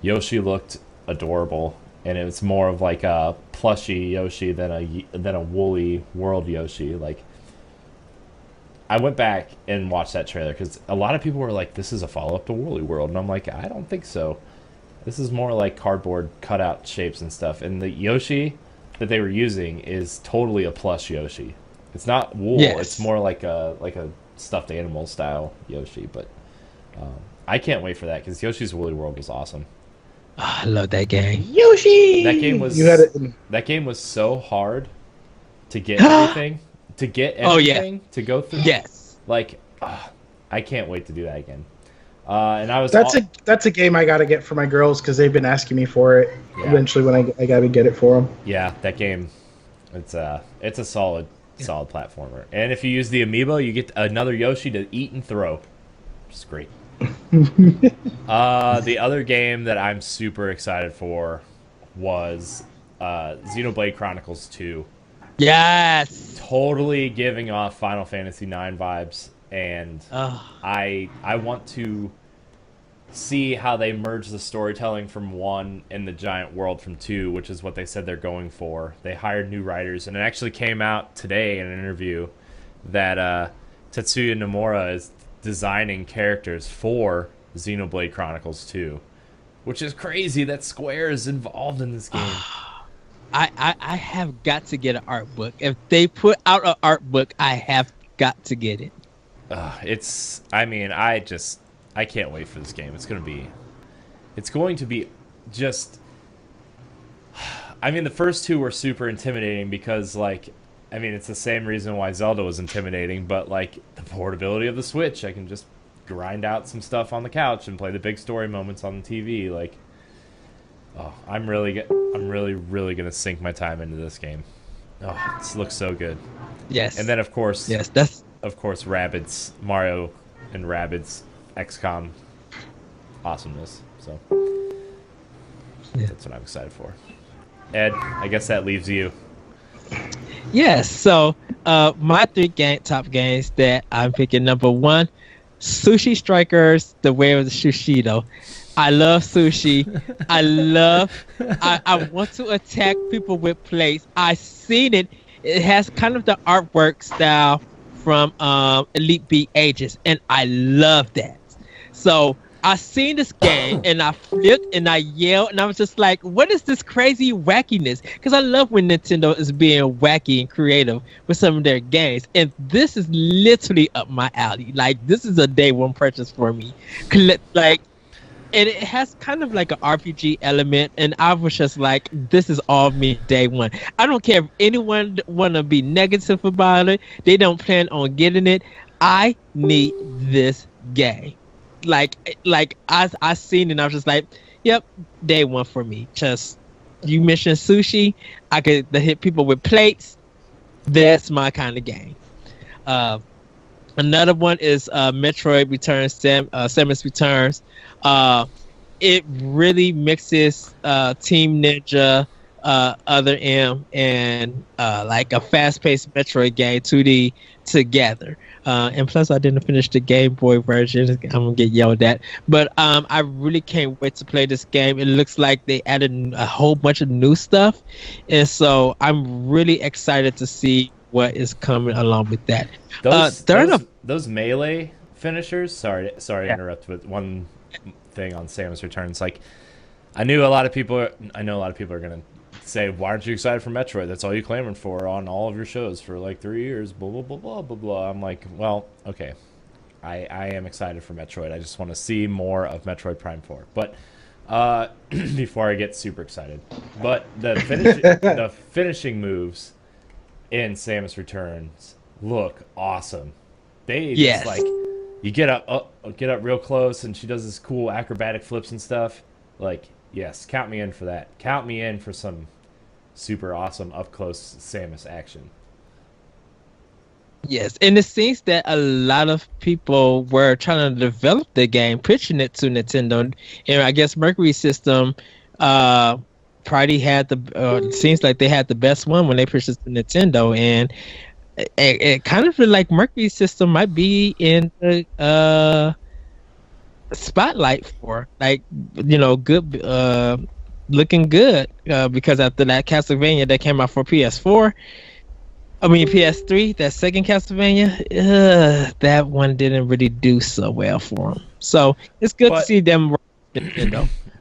Yoshi looked adorable, and it was more of like a plushy Yoshi than a woolly world Yoshi. Like, I went back and watched that trailer because a lot of people were like, "This is a follow-up to Woolly World," and I'm like, I don't think so. This is more like cardboard cutout shapes and stuff. And the Yoshi that they were using is totally a plush Yoshi. It's not wool. Yes. It's more like a stuffed animal style Yoshi. But I can't wait for that because Yoshi's Woolly World was awesome. Oh, I love that game. Yoshi. That game was You had it. that game was so hard to get everything to go through. Yes. Like, I can't wait to do that again. And I was That's a game I got to get for my girls because they've been asking me for it. Yeah. Eventually, when I got to get it for them. Yeah, that game, it's a solid platformer. And if you use the amiibo, you get another Yoshi to eat and throw. Which is great. The other game that I'm super excited for was Xenoblade Chronicles 2. Yes. Totally giving off Final Fantasy IX vibes, and I want to see how they merge the storytelling from 1 and the giant world from 2, which is what they said they're going for. They hired new writers, and it actually came out today in an interview that Tetsuya Nomura is designing characters for Xenoblade Chronicles 2, which is crazy that Square is involved in this game. I have got to get an art book. If they put out an art book, I have got to get it. I can't wait for this game. It's going to be just, I mean, the first 2 were super intimidating because, like, I mean, it's the same reason why Zelda was intimidating, but, like, the portability of the Switch, I can just grind out some stuff on the couch and play the big story moments on the TV. Like, I'm really going to sink my time into this game. Oh, it looks so good. Yes. And then, of course, Rabbids, Mario and Rabbids XCOM awesomeness. So that's what I'm excited for. Ed, I guess that leaves you. Yes. So my 3 top games that I'm picking: number 1, Sushi Strikers: The Way of the Sushido. I love sushi. I want to attack people with plates. I seen it. It has kind of the artwork style from Elite Beat Ages, and I love that. So I seen this game, and I flipped, and I yelled, and I was just like, what is this crazy wackiness? Because I love when Nintendo is being wacky and creative with some of their games, and this is literally up my alley. Like, this is a day 1 purchase for me. Like, and it has kind of like an RPG element, and I was just like, this is all me day 1. I don't care if anyone want to be negative about it. They don't plan on getting it. I need this game. Like I seen it, and I was just like, yep, day 1 for me. Just, you mentioned sushi. I could hit people with plates. That's my kind of game. Another one is Metroid Returns, Samus Returns. It really mixes Team Ninja, Other M, and like a fast-paced Metroid game, 2D, together. And plus, I didn't finish the Game Boy version. I'm gonna get yelled at. But I really can't wait to play this game. It looks like they added a whole bunch of new stuff, and so I'm really excited to see what is coming along with that. Those melee finishers. Sorry to interrupt with one thing on Samus Returns. Like, I know a lot of people are gonna say, why aren't you excited for Metroid? That's all you clamored for on all of your shows for like 3 years, blah, blah, blah, blah, blah, blah. I'm like, well, okay. I am excited for Metroid. I just want to see more of Metroid Prime 4. But before I get super excited. But the finishing moves in Samus Returns look awesome. They just like, you get up real close and she does this cool acrobatic flips and stuff. Like, yes, count me in for that. Count me in for some super awesome up close Samus action. Yes, and it seems that a lot of people were trying to develop the game, pitching it to Nintendo, and I guess Mercury System probably had it seems like they had the best one when they pitched it to Nintendo, and it kind of feel like Mercury System might be in the spotlight for, like, good, looking good, because after that Castlevania that came out for PS3, that second Castlevania, that one didn't really do so well for them. So it's good to see them.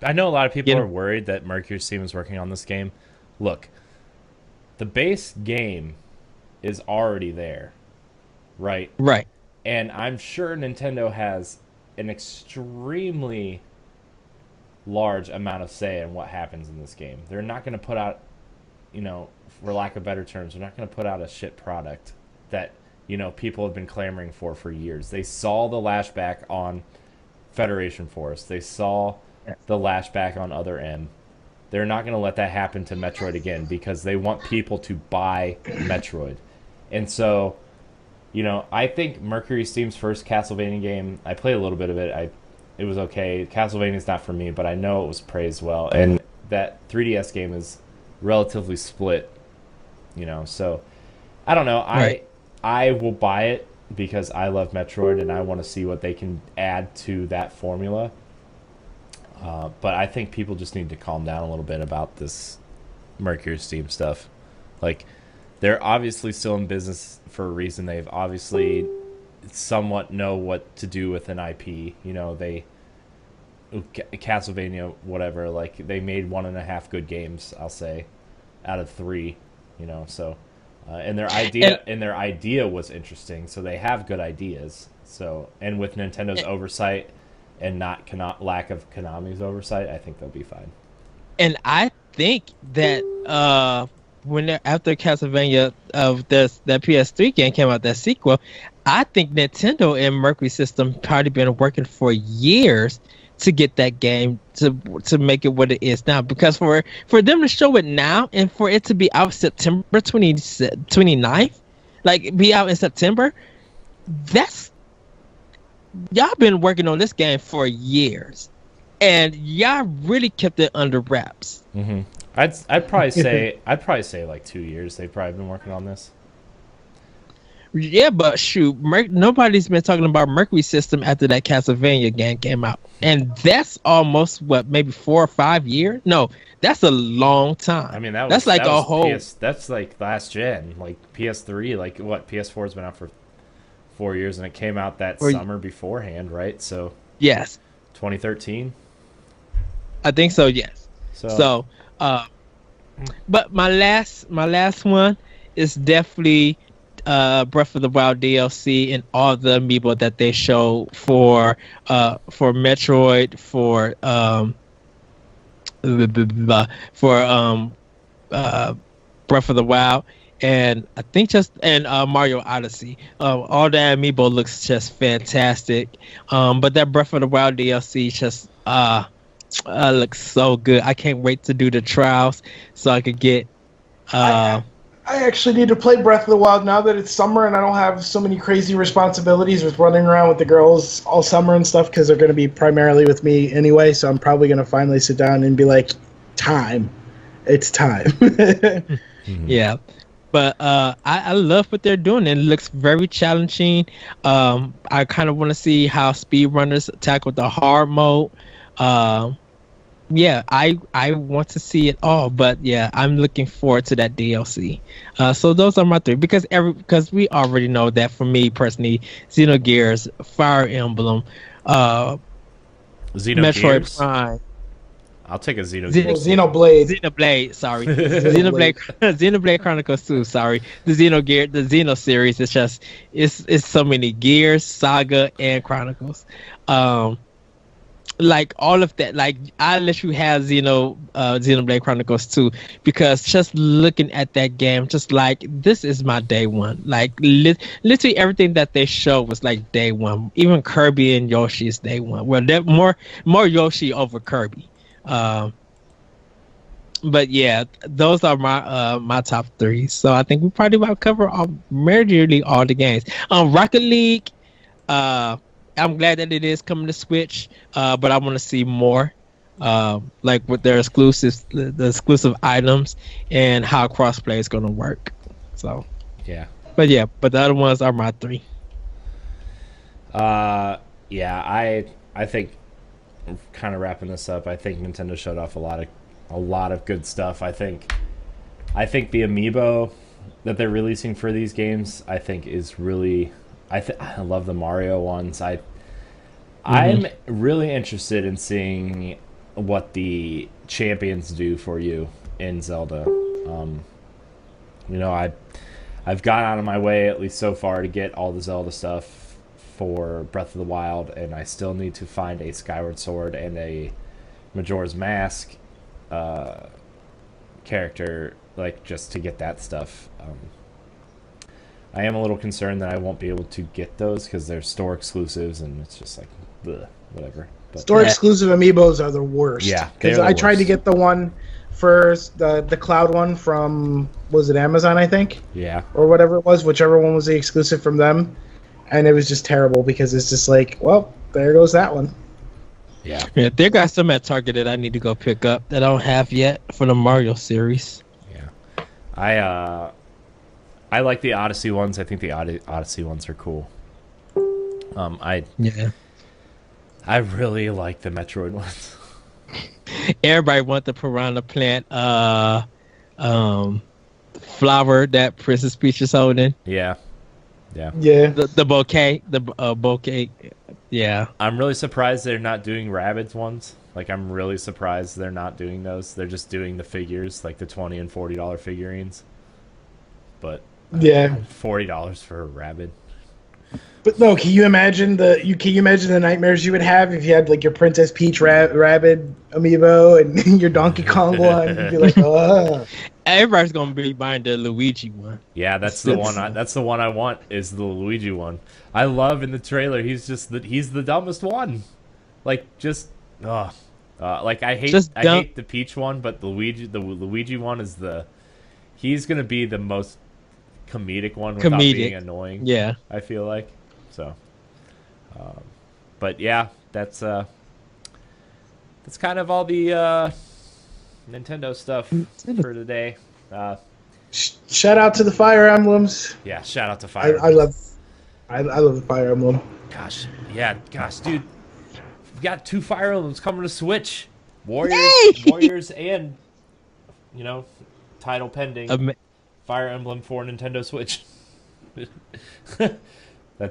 I know a lot of people are worried that Mercury Steam is working on this game. Look, the base game is already there, right? Right. And I'm sure Nintendo has an extremely large amount of say in what happens in this game. They're not going to put out, for lack of better terms, they're not going to put out a shit product that, people have been clamoring for years. They saw the lashback on Federation Force. They saw the lashback on Other M. They're not going to let that happen to Metroid again because they want people to buy Metroid. And so, I think Mercury Steam's first Castlevania game, I played a little bit of it. It was okay. Castlevania's not for me, but I know it was praised well. And that 3DS game is relatively split, so I don't know. Right. I will buy it because I love Metroid and I want to see what they can add to that formula. But I think people just need to calm down a little bit about this Mercury Steam stuff. Like, they're obviously still in business for a reason. They've obviously somewhat know what to do with an IP. Castlevania, whatever. Like, they made 1.5 good games, I'll say, out of 3. So, and their idea was interesting. So they have good ideas. So, and with Nintendo's oversight and not lack of Konami's oversight, I think they'll be fine. And I think that after Castlevania that PS3 game came out, that sequel, I think Nintendo and Mercury System probably been working for years to get that game to make it what it is now, because for them to show it now and for it to be out September 29th, like be out in September, that's, y'all been working on this game for years and y'all really kept it under wraps. Mm-hmm. I'd probably say like 2 years they've probably been working on this. Yeah, but shoot, nobody's been talking about Mercury System after that Castlevania game came out. And that's almost, maybe 4 or 5 years? No, that's a long time. I mean, that's like a whole... that's like last gen, like PS3, like what, PS4's been out for 4 years, and it came out that summer beforehand, right? So... Yes. 2013? I think so, yes. So but my last one is definitely... Breath of the Wild DLC and all the amiibo that they show for Metroid, for Breath of the Wild, and I think Mario Odyssey. All that amiibo looks just fantastic. But that Breath of the Wild DLC just looks so good. I can't wait to do the trials so I could get. I actually need to play Breath of the Wild now that it's summer and I don't have so many crazy responsibilities with running around with the girls all summer and stuff, because they're going to be primarily with me anyway. So I'm probably going to finally sit down and be like, it's time. Mm-hmm. Yeah. But I love what they're doing. It looks very challenging. I kind of want to see how speedrunners tackle the hard mode. Yeah, I want to see it all, but yeah, I'm looking forward to that DLC. So those are my 3, because we already know that for me personally, Xenogears, Fire Emblem, Metroid Prime. I'll take a Xenoblade. Xenoblade, sorry. Xenoblade Chronicles 2, sorry. The Xeno series, it's so many Gears, Saga, and Chronicles. Like all of that, like I let you have Xenoblade Chronicles 2 because just looking at that game, just like this is my day one. Like literally everything that they showed was like day one. Even Kirby and Yoshi is day one. Well, they're more Yoshi over Kirby. But yeah, those are my top three. So I think we probably about cover majorly all the games. Rocket League, I'm glad that it is coming to Switch, but I want to see more, like with their exclusives, the exclusive items, and how crossplay is going to work. So yeah, but the other ones are my three. Yeah, I think kind of wrapping this up. I think Nintendo showed off a lot of good stuff. I think the amiibo that they're releasing for these games, I think is really. I love the Mario ones. I'm really interested in seeing what the champions do for you in Zelda. I've gone out of my way, at least so far, to get all the Zelda stuff for Breath of the Wild, and I still need to find a Skyward Sword and a Majora's Mask character, like just to get that stuff. I am a little concerned that I won't be able to get those because they're store exclusives, and it's just like, bleh, whatever. But, store exclusive amiibos are the worst. Yeah, because I tried to get the one for the cloud one from, was it Amazon, I think? Yeah. Or whatever it was, whichever one was the exclusive from them, and it was just terrible because it's just like, well, there goes that one. Yeah. They got some at Target that I need to go pick up that I don't have yet for the Mario series. Yeah. I like the Odyssey ones. I think the Odyssey ones are cool. I really like the Metroid ones. Everybody want the piranha plant flower that Princess Peach is holding. Yeah. The bouquet, bouquet. Yeah. I'm really surprised they're not doing Rabbids ones. Like, I'm really surprised they're not doing those. They're just doing the figures, like the $20 and $40 figurines. But yeah, $40 for a Rabbid. But no, can you imagine the nightmares you would have if you had like your Princess Peach Rabbid amiibo and your Donkey Kong one? You'd be like, oh. Everybody's gonna be buying the Luigi one. Yeah, that's the one. That's the one I want. Is the Luigi one. I love in the trailer. He's the dumbest one. Like like I hate the Peach one, but the Luigi one is he's gonna be the most comedic one without being annoying. Yeah, I feel like so. But yeah, that's kind of all the Nintendo stuff for today. Shout out to the Fire Emblems. Yeah, shout out to Fire. I love the Fire Emblem. Gosh, dude, we got 2 Fire Emblems coming to Switch. Warriors, and title pending. Fire Emblem for Nintendo Switch.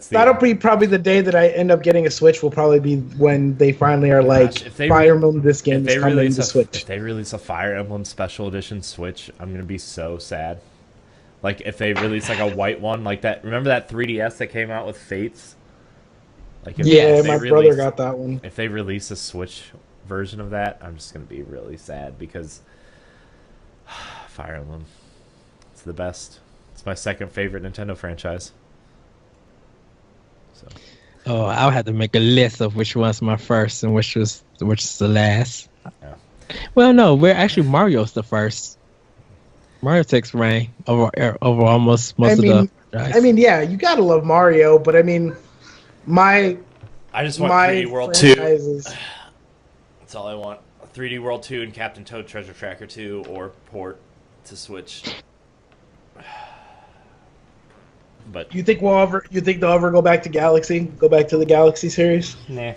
That'll be probably the day that I end up getting a Switch. Will probably be when they finally are like, Fire Emblem. This game is coming to Switch. If they release a Fire Emblem Special Edition Switch, I'm gonna be so sad. Like if they release like a white one like that. Remember that 3DS that came out with Fates? Like my brother got that one. If they release a Switch version of that, I'm just gonna be really sad because Fire Emblem. It's the best. It's my second favorite Nintendo franchise. So. Oh, I'll have to make a list of which one's my first and which is the last. Yeah. Well, no, Mario's the first. Mario takes reign over almost most of the franchise. I mean, yeah, you gotta love Mario, but I mean, I just want 3D World 2. That's all I want. 3D World 2 and Captain Toad Treasure Tracker 2 or port to Switch. But you think they'll ever go back to Galaxy? Go back to the Galaxy series? Nah.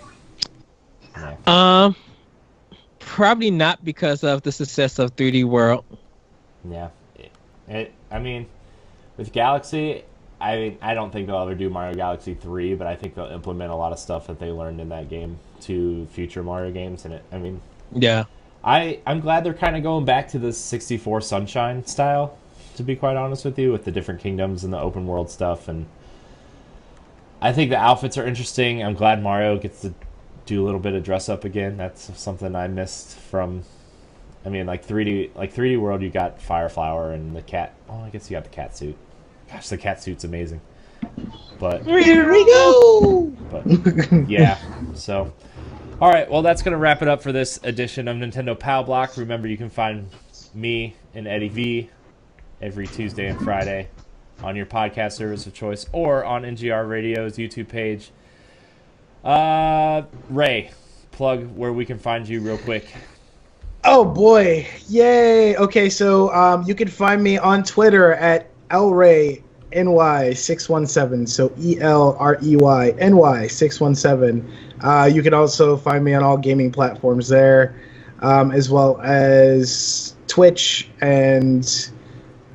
Probably not because of the success of 3D World. Yeah. I mean, with Galaxy, I don't think they'll ever do Mario Galaxy 3, but I think they'll implement a lot of stuff that they learned in that game to future Mario games. And I'm glad they're kind of going back to the 64 Sunshine style, to be quite honest with you, with the different kingdoms and the open world stuff. And I think the outfits are interesting. I'm glad Mario gets to do a little bit of dress up again. That's something I missed from. I mean, like 3D World, you got Fire Flower and the cat. Oh, I guess you got the cat suit. Gosh, the cat suit's amazing. But here we go. But yeah, so. All right, well, that's going to wrap it up for this edition of Nintendo Pow Block. Remember, you can find me and Eddie V every Tuesday and Friday on your podcast service of choice or on NGR Radio's YouTube page. Ray, plug where we can find you real quick. Oh, boy. Yay. Okay, so you can find me on Twitter at LRayNY617, so ELREYNY617. You can also find me on all gaming platforms there, as well as Twitch and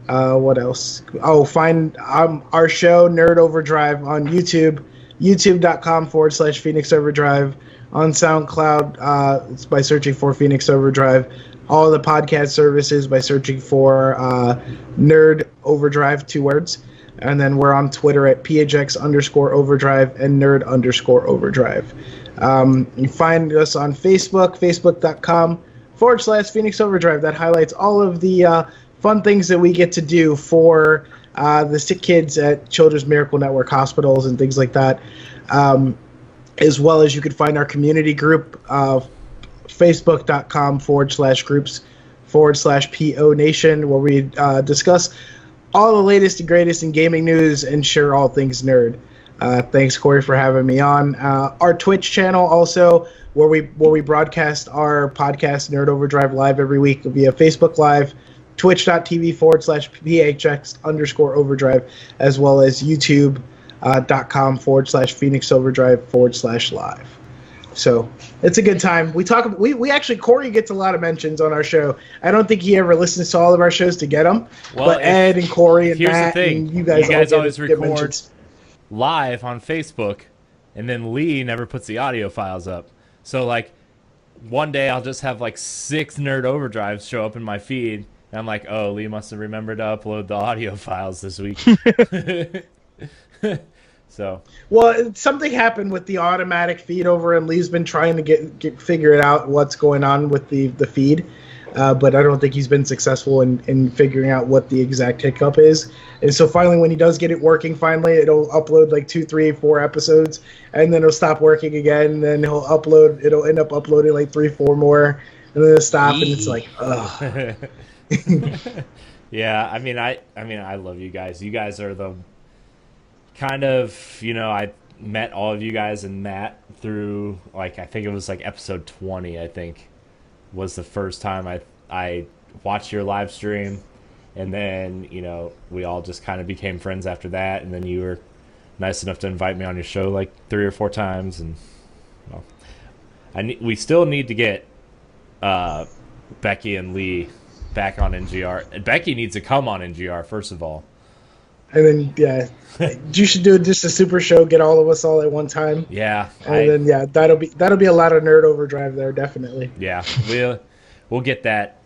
what else? Oh, find our show, Nerd Overdrive, on YouTube, youtube.com/Phoenix Overdrive. On SoundCloud, it's by searching for Phoenix Overdrive. All the podcast services by searching for Nerd Overdrive, 2 words. And then we're on Twitter at PHX_Overdrive and Nerd_Overdrive. You find us on Facebook, facebook.com/Phoenix Overdrive. That highlights all of the fun things that we get to do for the sick kids at Children's Miracle Network hospitals and things like that. As well as you can find our community group, facebook.com/groups/PO Nation, where we discuss all the latest and greatest in gaming news and share all things nerd. Thanks, Corey, for having me on. Our Twitch channel also, where we broadcast our podcast Nerd Overdrive live every week via Facebook Live, twitch.tv/PHX_Overdrive, as well as youtube.com/Phoenix Overdrive/live. So it's a good time. We actually, Corey gets a lot of mentions on our show. I don't think he ever listens to all of our shows to get them. Well, but Ed and Corey and Matt and you guys always record live on Facebook, and then Lee never puts the audio files up. So like one day I'll just have like 6 Nerd Overdrives show up in my feed, and I'm like, oh, Lee must have remembered to upload the audio files this week. So, well, something happened with the automatic feed over, and Lee's been trying to get figure it out what's going on with the feed, but I don't think he's been successful in figuring out what the exact hiccup is. And so finally, when he does get it working, finally it'll upload like 2, 3, 4 episodes, and then it'll stop working again. And then it'll end up uploading like 3, 4 more, and then it'll stop, and it's like, ugh. Yeah, I mean, I love you guys. You guys are the kind of, I met all of you guys and Matt through, like, I think it was like episode 20, I think, was the first time I watched your live stream. And then, we all just kind of became friends after that. And then you were nice enough to invite me on your show like 3 or 4 times. And, well, we still need to get Becky and Lee back on NGR. Becky needs to come on NGR, first of all. And then, yeah, you should do just a super show, get all of us all at one time. Yeah. And then, yeah, that'll be a lot of Nerd Overdrive there, definitely. Yeah, we'll get that.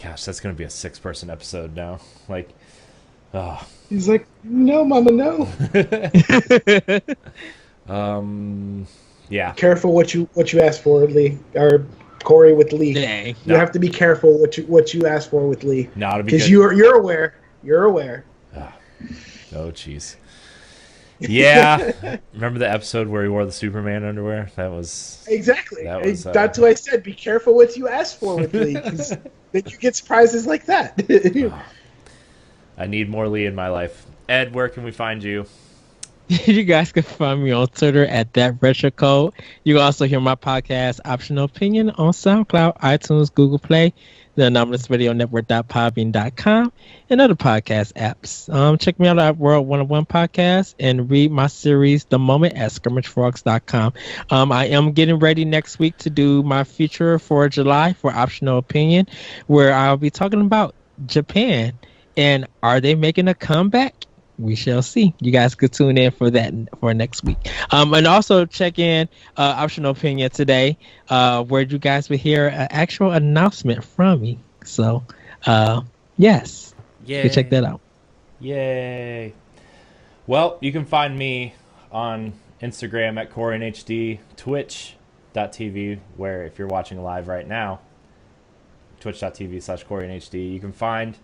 Gosh, that's going to be a 6-person episode now. Like, oh. He's like, no, Mama, no. Yeah. Careful what you ask for, Lee, or Corey with Lee. Dang. You have to be careful what you ask for with Lee. No, it'll be because you're aware. You're aware. Oh, jeez. Yeah. Remember the episode where he wore the Superman underwear? That was... Exactly. That's what I said. Be careful what you ask for with Lee, because then you get surprises like that. I need more Lee in my life. Ed, where can we find you? You guys can find me on Twitter at ThatRetroCode. You can also hear my podcast, Optional Opinion, on SoundCloud, iTunes, Google Play, the Anomalous Radio Network.podbean.com, and other podcast apps. Check me out at World 101 Podcast and read my series, The Moment, at SkirmishFrogs.com. I am getting ready next week to do my feature for July for Optional Opinion, where I'll be talking about Japan and are they making a comeback? we shall see. You guys could tune in for that for next week. And also check in Optional Opinion today, where you guys will hear an actual announcement from me. So, yes, you can check that out. Yay! Well, you can find me on Instagram at CoreyNHD, Twitch.tv, where if you're watching live right now, twitch.tv/CoreyNHD. You can find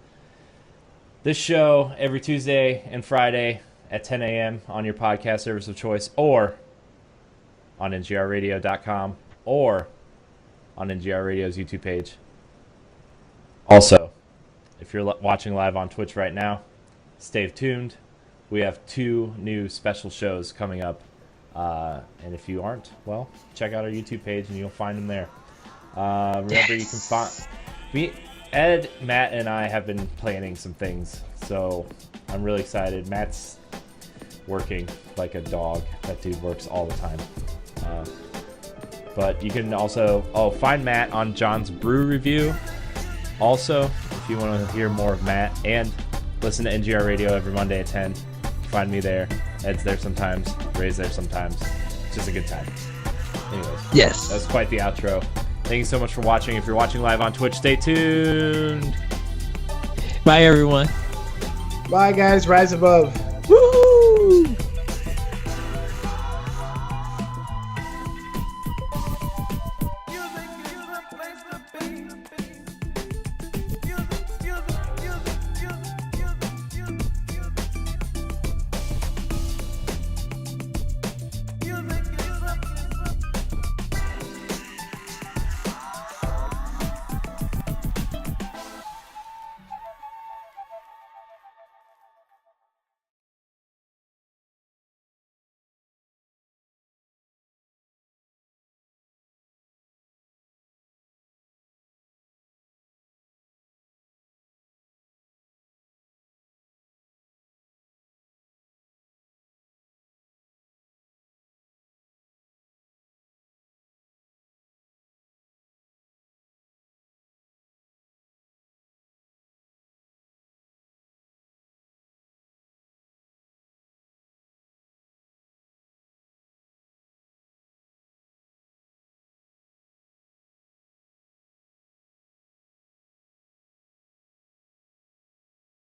this show every Tuesday and Friday at 10 a.m. on your podcast service of choice, or on ngrradio.com, or on NGR Radio's YouTube page. Also, if you're watching live on Twitch right now, stay tuned. We have 2 new special shows coming up. And if you aren't, well, check out our YouTube page and you'll find them there. Remember, you can find me. Ed, Matt, and I have been planning some things, so I'm really excited. Matt's working like a dog. That dude works all the time. But you can also find Matt on John's Brew Review. Also, if you want to hear more of Matt and listen to NGR Radio every Monday at 10, find me there. Ed's there sometimes. Ray's there sometimes. It's just a good time. Anyways, yes, that's quite the outro. Thank you so much for watching. If you're watching live on Twitch, stay tuned. Bye, everyone. Bye, guys. Rise above. Woo! Music is the place to be.